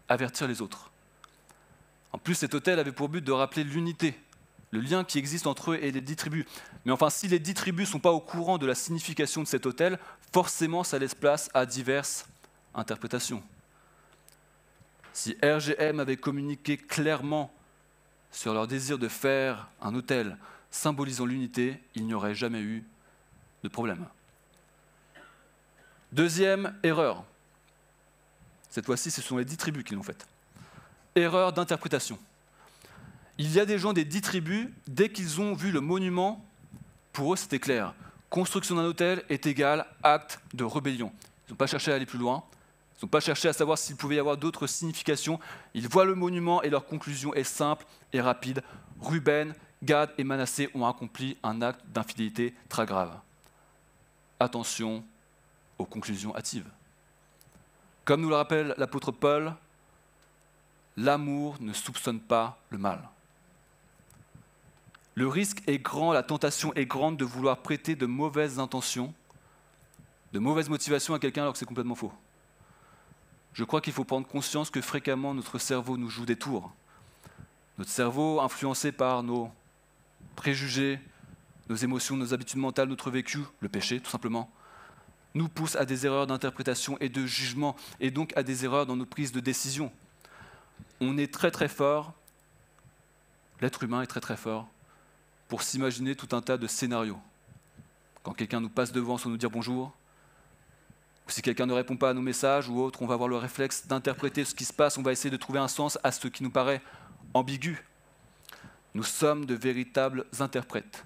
avertir les autres. En plus, cet autel avait pour but de rappeler l'unité, le lien qui existe entre eux et les 10 tribus. Mais enfin, si les 10 tribus ne sont pas au courant de la signification de cet autel, forcément, ça laisse place à diverses interprétations. Si RGM avait communiqué clairement sur leur désir de faire un autel symbolisant l'unité, il n'y aurait jamais eu de problème. Deuxième erreur. Cette fois-ci, ce sont les 10 tribus qui l'ont faite. Erreur d'interprétation. Il y a des gens des 10 tribus, dès qu'ils ont vu le monument, pour eux c'était clair. Construction d'un autel est égale acte de rébellion. Ils n'ont pas cherché à aller plus loin. Ils n'ont pas cherché à savoir s'il pouvait y avoir d'autres significations. Ils voient le monument et leur conclusion est simple et rapide. Ruben, Gad et Manassé ont accompli un acte d'infidélité très grave. Attention aux conclusions hâtives. Comme nous le rappelle l'apôtre Paul, l'amour ne soupçonne pas le mal. Le risque est grand, la tentation est grande de vouloir prêter de mauvaises intentions, de mauvaises motivations à quelqu'un alors que c'est complètement faux. Je crois qu'il faut prendre conscience que fréquemment notre cerveau nous joue des tours. Notre cerveau, influencé par nos préjugés, nos émotions, nos habitudes mentales, notre vécu, le péché tout simplement, nous pousse à des erreurs d'interprétation et de jugement, et donc à des erreurs dans nos prises de décision. On est très très fort, l'être humain est très très fort, pour s'imaginer tout un tas de scénarios. Quand quelqu'un nous passe devant sans nous dire bonjour, ou si quelqu'un ne répond pas à nos messages ou autre, on va avoir le réflexe d'interpréter ce qui se passe, on va essayer de trouver un sens à ce qui nous paraît ambigu. Nous sommes de véritables interprètes.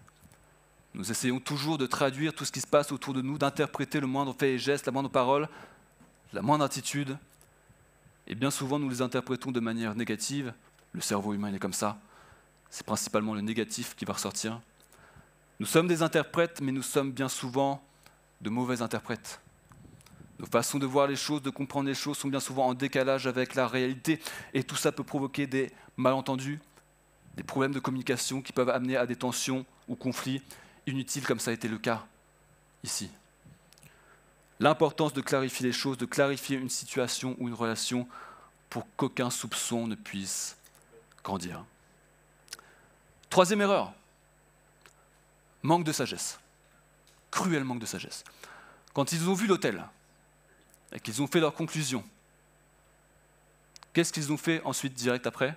Nous essayons toujours de traduire tout ce qui se passe autour de nous, d'interpréter le moindre fait et geste, la moindre parole, la moindre attitude. Et bien souvent, nous les interprétons de manière négative. Le cerveau humain, il est comme ça. C'est principalement le négatif qui va ressortir. Nous sommes des interprètes, mais nous sommes bien souvent de mauvais interprètes. Nos façons de voir les choses, de comprendre les choses sont bien souvent en décalage avec la réalité. Et tout ça peut provoquer des malentendus, des problèmes de communication qui peuvent amener à des tensions ou conflits inutiles, comme ça a été le cas ici. L'importance de clarifier les choses, de clarifier une situation ou une relation pour qu'aucun soupçon ne puisse grandir. Troisième erreur, manque de sagesse. Cruel manque de sagesse. Quand ils ont vu l'autel et qu'ils ont fait leur conclusion, qu'est-ce qu'ils ont fait ensuite direct après?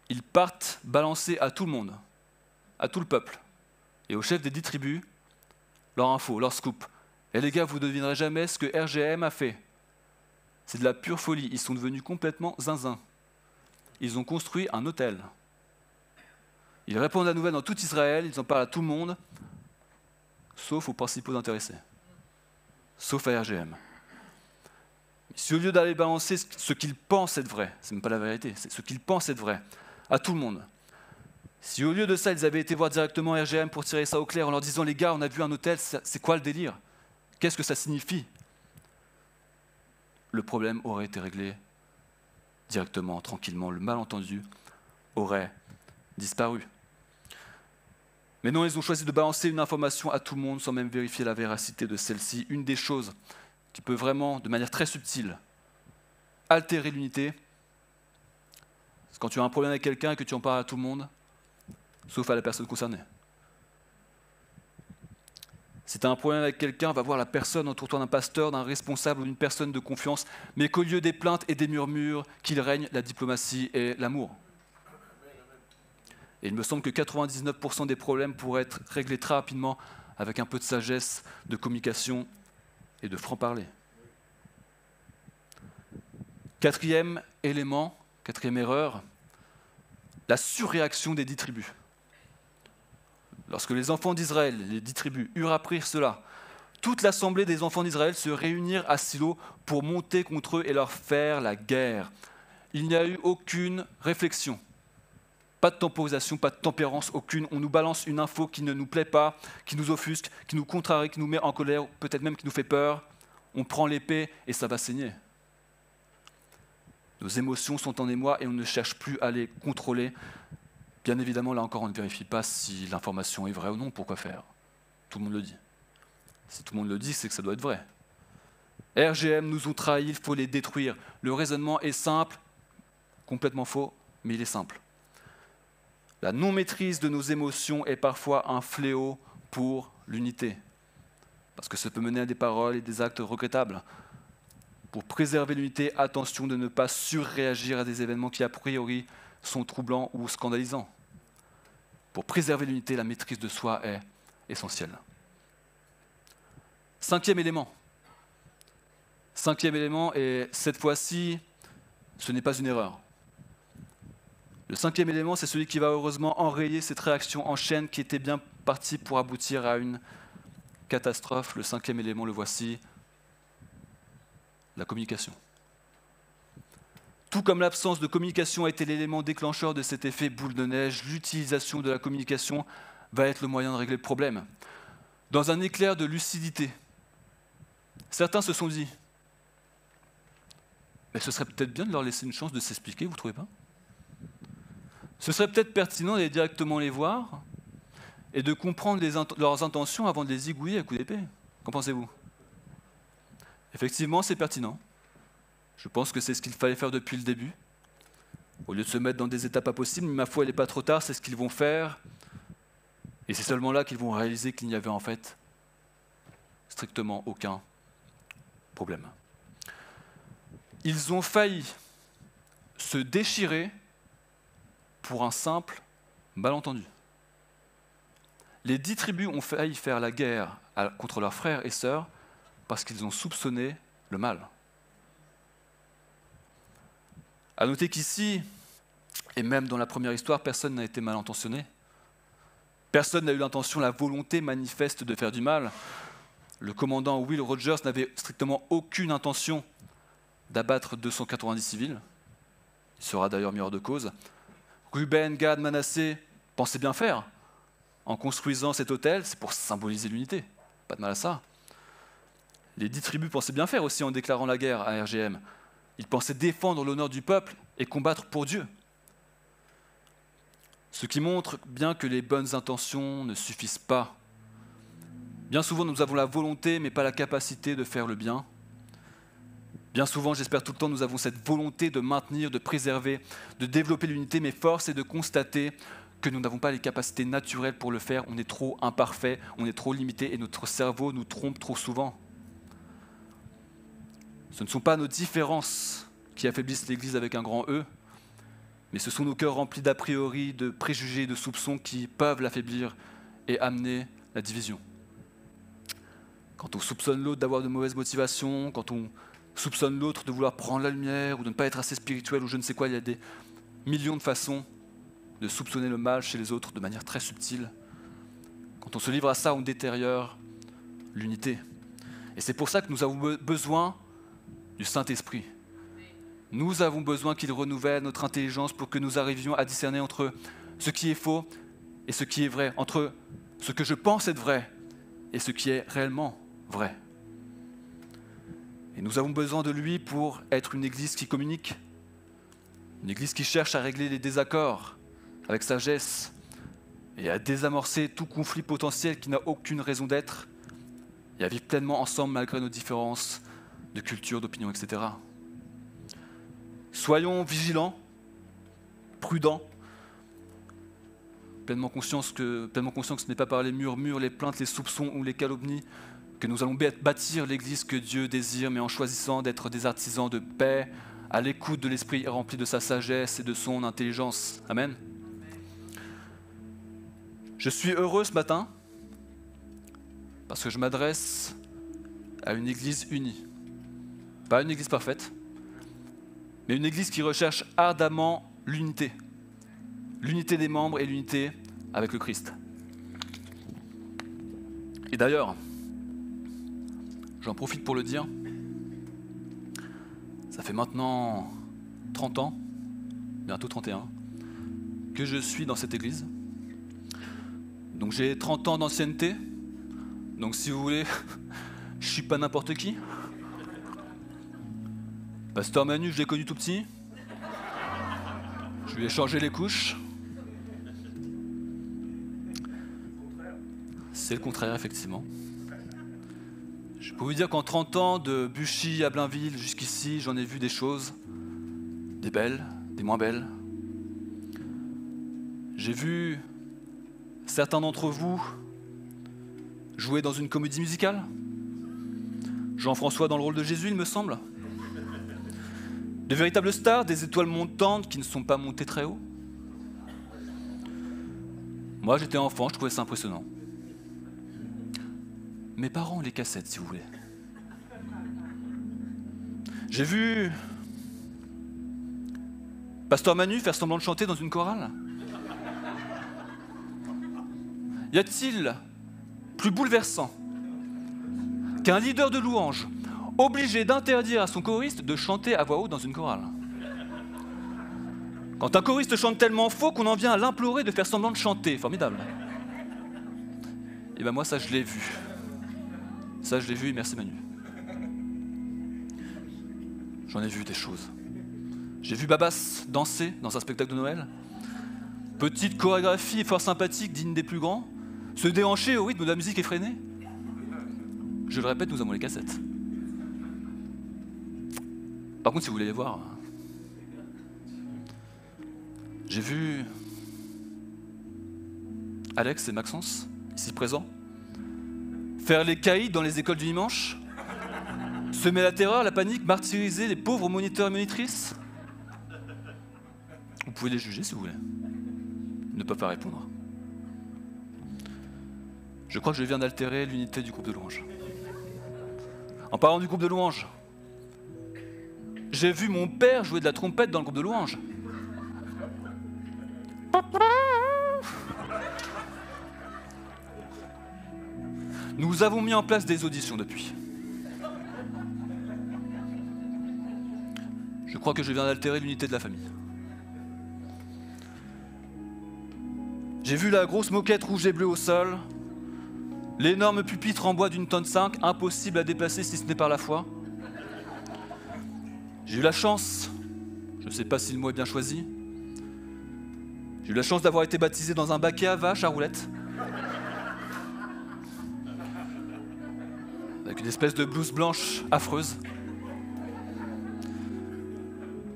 Ils partent balancer à tout le monde, à tout le peuple, et aux chefs des 10 tribus, leur info, leur scoop. Et les gars, vous ne devinerez jamais ce que RGM a fait. C'est de la pure folie. Ils sont devenus complètement zinzin. Ils ont construit un autel. Ils répandent la nouvelle dans tout Israël, ils en parlent à tout le monde, sauf aux principaux intéressés, sauf à RGM. Si au lieu d'aller balancer ce qu'ils pensent être vrai, c'est même pas la vérité, c'est ce qu'ils pensent être vrai, à tout le monde, si au lieu de ça, ils avaient été voir directement RGM pour tirer ça au clair en leur disant « Les gars, on a vu un hôtel, c'est quoi le délire? Qu'est-ce que ça signifie ?» Le problème aurait été réglé directement, tranquillement. Le malentendu aurait disparu. Mais non, ils ont choisi de balancer une information à tout le monde sans même vérifier la véracité de celle-ci. Une des choses qui peut vraiment, de manière très subtile, altérer l'unité, c'est quand tu as un problème avec quelqu'un et que tu en parles à tout le monde, sauf à la personne concernée. Si tu as un problème avec quelqu'un, va voir la personne, entoure-toi d'un pasteur, d'un responsable ou d'une personne de confiance, mais qu'au lieu des plaintes et des murmures, qu'il règne la diplomatie et l'amour. Et il me semble que 99% des problèmes pourraient être réglés très rapidement avec un peu de sagesse, de communication et de franc-parler. Quatrième élément, quatrième erreur, la surréaction des 10 tribus. Lorsque les enfants d'Israël, les 10 tribus, eurent appris cela, toute l'assemblée des enfants d'Israël se réunirent à Silo pour monter contre eux et leur faire la guerre. Il n'y a eu aucune réflexion, pas de temporisation, pas de tempérance, aucune. On nous balance une info qui ne nous plaît pas, qui nous offusque, qui nous contrarie, qui nous met en colère, peut-être même qui nous fait peur. On prend l'épée et ça va saigner. Nos émotions sont en émoi et on ne cherche plus à les contrôler. Bien évidemment, là encore, on ne vérifie pas si l'information est vraie ou non. Pourquoi faire? Tout le monde le dit. Si tout le monde le dit, c'est que ça doit être vrai. RGM nous ont trahis, il faut les détruire. Le raisonnement est simple, complètement faux, mais il est simple. La non-maîtrise de nos émotions est parfois un fléau pour l'unité, parce que ça peut mener à des paroles et des actes regrettables. Pour préserver l'unité, attention de ne pas surréagir à des événements qui, a priori, sont troublants ou scandalisants. Pour préserver l'unité, la maîtrise de soi est essentielle. Cinquième élément, et cette fois-ci, ce n'est pas une erreur. Le cinquième élément, c'est celui qui va heureusement enrayer cette réaction en chaîne qui était bien partie pour aboutir à une catastrophe. Le cinquième élément, le voici, la communication. Tout comme l'absence de communication a été l'élément déclencheur de cet effet boule de neige, l'utilisation de la communication va être le moyen de régler le problème. Dans un éclair de lucidité, certains se sont dit « Mais ce serait peut-être bien de leur laisser une chance de s'expliquer, vous ne trouvez pas ? Ce serait peut-être pertinent d'aller directement les voir et de comprendre leurs intentions avant de les zigouiller à coups d'épée. Qu'en pensez-vous ? Effectivement, c'est pertinent. Je pense que c'est ce qu'il fallait faire depuis le début. Au lieu de se mettre dans des étapes impossibles, mais ma foi, il n'est pas trop tard, c'est ce qu'ils vont faire. Et c'est seulement là qu'ils vont réaliser qu'il n'y avait en fait strictement aucun problème. Ils ont failli se déchirer pour un simple malentendu. Les 10 tribus ont failli faire la guerre contre leurs frères et sœurs parce qu'ils ont soupçonné le mal. À noter qu'ici, et même dans la première histoire, personne n'a été mal intentionné. Personne n'a eu l'intention, la volonté manifeste de faire du mal. Le commandant Will Rogers n'avait strictement aucune intention d'abattre 290 civils. Il sera d'ailleurs mis hors de cause. Ruben, Gad, Manassé pensaient bien faire. En construisant cet hôtel, c'est pour symboliser l'unité. Pas de mal à ça. Les 10 tribus pensaient bien faire aussi en déclarant la guerre à RGM. Ils pensaient défendre l'honneur du peuple et combattre pour Dieu. Ce qui montre bien que les bonnes intentions ne suffisent pas. Bien souvent, nous avons la volonté, mais pas la capacité de faire le bien. Bien souvent, j'espère tout le temps, nous avons cette volonté de maintenir, de préserver, de développer l'unité, mais force est de constater que nous n'avons pas les capacités naturelles pour le faire. On est trop imparfait, on est trop limité et notre cerveau nous trompe trop souvent. Ce ne sont pas nos différences qui affaiblissent l'Église avec un grand E, mais ce sont nos cœurs remplis d'a priori, de préjugés, de soupçons qui peuvent l'affaiblir et amener la division. Quand on soupçonne l'autre d'avoir de mauvaises motivations, quand on soupçonne l'autre de vouloir prendre la lumière ou de ne pas être assez spirituel ou je ne sais quoi, il y a des millions de façons de soupçonner le mal chez les autres de manière très subtile. Quand on se livre à ça, on détériore l'unité. Et c'est pour ça que nous avons besoin du Saint-Esprit. Nous avons besoin qu'il renouvelle notre intelligence pour que nous arrivions à discerner entre ce qui est faux et ce qui est vrai, entre ce que je pense être vrai et ce qui est réellement vrai. Et nous avons besoin de lui pour être une église qui communique, une église qui cherche à régler les désaccords avec sagesse et à désamorcer tout conflit potentiel qui n'a aucune raison d'être et à vivre pleinement ensemble malgré nos différences de culture, d'opinion, etc. Soyons vigilants, prudents, pleinement conscients que ce n'est pas par les murmures, les plaintes, les soupçons ou les calomnies que nous allons bâtir l'Église que Dieu désire, mais en choisissant d'être des artisans de paix, à l'écoute de l'Esprit rempli de sa sagesse et de son intelligence. Amen. Je suis heureux ce matin parce que je m'adresse à une Église unie. Pas une Église parfaite, mais une Église qui recherche ardemment l'unité. L'unité des membres et l'unité avec le Christ. Et d'ailleurs, j'en profite pour le dire, ça fait maintenant 30 ans, bientôt 31, que je suis dans cette église. Donc j'ai 30 ans d'ancienneté, donc si vous voulez, je suis pas n'importe qui. Pasteur Manu, je l'ai connu tout petit. Je lui ai changé les couches. C'est le contraire, effectivement. Je peux vous dire qu'en 30 ans, de Buchy à Blainville jusqu'ici, j'en ai vu des choses, des belles, des moins belles. J'ai vu certains d'entre vous jouer dans une comédie musicale. Jean-François dans le rôle de Jésus, il me semble. De véritables stars, des étoiles montantes qui ne sont pas montées très haut. Moi, j'étais enfant, je trouvais ça impressionnant. Mes parents ont les cassettes, si vous voulez. J'ai vu Pasteur Manu faire semblant de chanter dans une chorale. Y a-t-il plus bouleversant qu'un leader de louange obligé d'interdire à son choriste de chanter à voix haute dans une chorale? Quand un choriste chante tellement faux qu'on en vient à l'implorer de faire semblant de chanter. Formidable. Et ben moi, ça, je l'ai vu. Ça, je l'ai vu, et merci Manu. J'en ai vu des choses. J'ai vu Babas danser dans un spectacle de Noël. Petite chorégraphie fort sympathique, digne des plus grands. Se déhancher au rythme de la musique effrénée. Je le répète, nous avons les cassettes. Par contre, si vous voulez les voir, j'ai vu Alex et Maxence, ici présents, faire les caïds dans les écoles du dimanche, semer la terreur, la panique, martyriser les pauvres moniteurs et monitrices. Vous pouvez les juger si vous voulez. Ne pas répondre. Je crois que je viens d'altérer l'unité du groupe de louange. En parlant du groupe de louange, j'ai vu mon père jouer de la trompette dans le groupe de louange. Nous avons mis en place des auditions depuis. Je crois que je viens d'altérer l'unité de la famille. J'ai vu la grosse moquette rouge et bleue au sol, l'énorme pupitre en bois d'1,5 tonne, impossible à déplacer si ce n'est par la foi. J'ai eu la chance, je ne sais pas si le mot est bien choisi, j'ai eu la chance d'avoir été baptisé dans un baquet à vache à roulettes, avec une espèce de blouse blanche affreuse.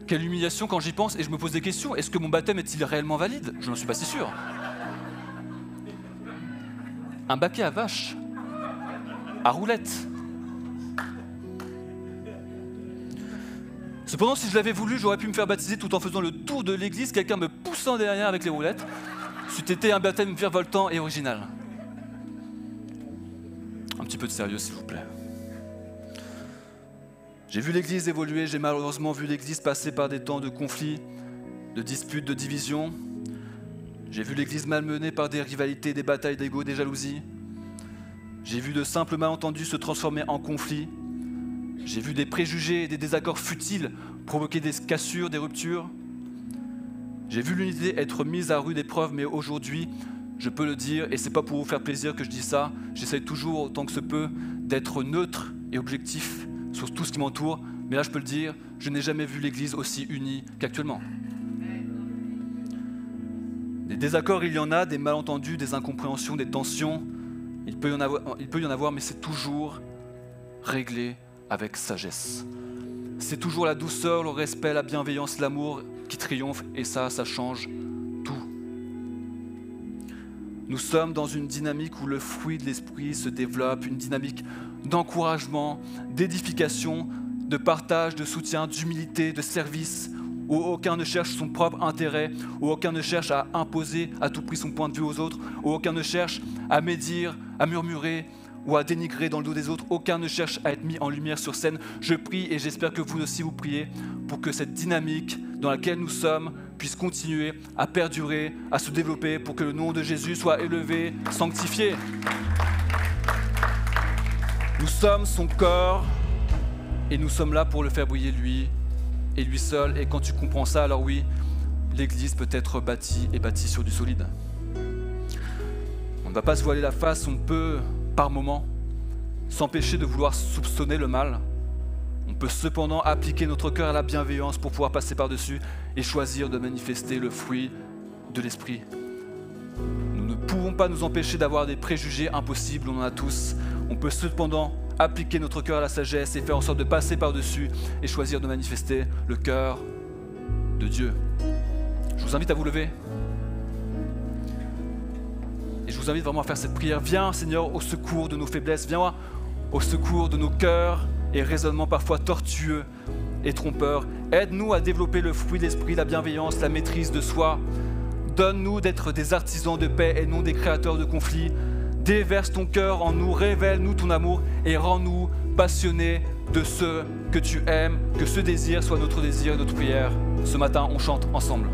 Quelle humiliation quand j'y pense, et je me pose des questions. Est-ce que mon baptême est-il réellement valide? Je n'en suis pas si sûr. Un baquet à vache, à roulettes. Cependant, si je l'avais voulu, j'aurais pu me faire baptiser tout en faisant le tour de l'église, quelqu'un me poussant derrière avec les roulettes. C'eût été un baptême virevoltant et original. Un petit peu de sérieux, s'il vous plaît. J'ai vu l'église évoluer, j'ai malheureusement vu l'église passer par des temps de conflits, de disputes, de divisions. J'ai vu l'Église malmenée par des rivalités, des batailles d'ego, des jalousies. J'ai vu de simples malentendus se transformer en conflits. J'ai vu des préjugés et des désaccords futiles provoquer des cassures, des ruptures. J'ai vu l'unité être mise à rude épreuve, mais aujourd'hui, je peux le dire, et c'est pas pour vous faire plaisir que je dis ça, j'essaie toujours autant que se peut d'être neutre et objectif sur tout ce qui m'entoure, mais là je peux le dire, je n'ai jamais vu l'Église aussi unie qu'actuellement. Des désaccords, il y en a, des malentendus, des incompréhensions, des tensions, il peut y en avoir, mais c'est toujours réglé avec sagesse. C'est toujours la douceur, le respect, la bienveillance, l'amour qui triomphe, et ça change tout. Nous sommes dans une dynamique où le fruit de l'esprit se développe, une dynamique d'encouragement, d'édification, de partage, de soutien, d'humilité, de service, où aucun ne cherche son propre intérêt, où aucun ne cherche à imposer à tout prix son point de vue aux autres, où aucun ne cherche à médire, à murmurer ou à dénigrer dans le dos des autres, aucun ne cherche à être mis en lumière sur scène. Je prie et j'espère que vous aussi vous priez pour que cette dynamique dans laquelle nous sommes puisse continuer à perdurer, à se développer, pour que le nom de Jésus soit élevé, sanctifié. Nous sommes son corps et nous sommes là pour le faire briller lui et lui seul. Et quand tu comprends ça, alors oui, l'Église peut être bâtie et bâtie sur du solide. On ne va pas se voiler la face, on peut, par moments, s'empêcher de vouloir soupçonner le mal. On peut cependant appliquer notre cœur à la bienveillance pour pouvoir passer par-dessus et choisir de manifester le fruit de l'esprit. Nous ne pouvons pas nous empêcher d'avoir des préjugés impossibles, on en a tous. On peut cependant appliquer notre cœur à la sagesse et faire en sorte de passer par-dessus et choisir de manifester le cœur de Dieu. Je vous invite à vous lever. Et je vous invite vraiment à faire cette prière. Viens, Seigneur, au secours de nos faiblesses. Viens au secours de nos cœurs et raisonnements parfois tortueux et trompeurs. Aide-nous à développer le fruit de l'esprit, la bienveillance, la maîtrise de soi. Donne-nous d'être des artisans de paix et non des créateurs de conflits. Déverse ton cœur en nous, révèle-nous ton amour et rends-nous passionnés de ce que tu aimes, que ce désir soit notre désir et notre prière. Ce matin, on chante ensemble.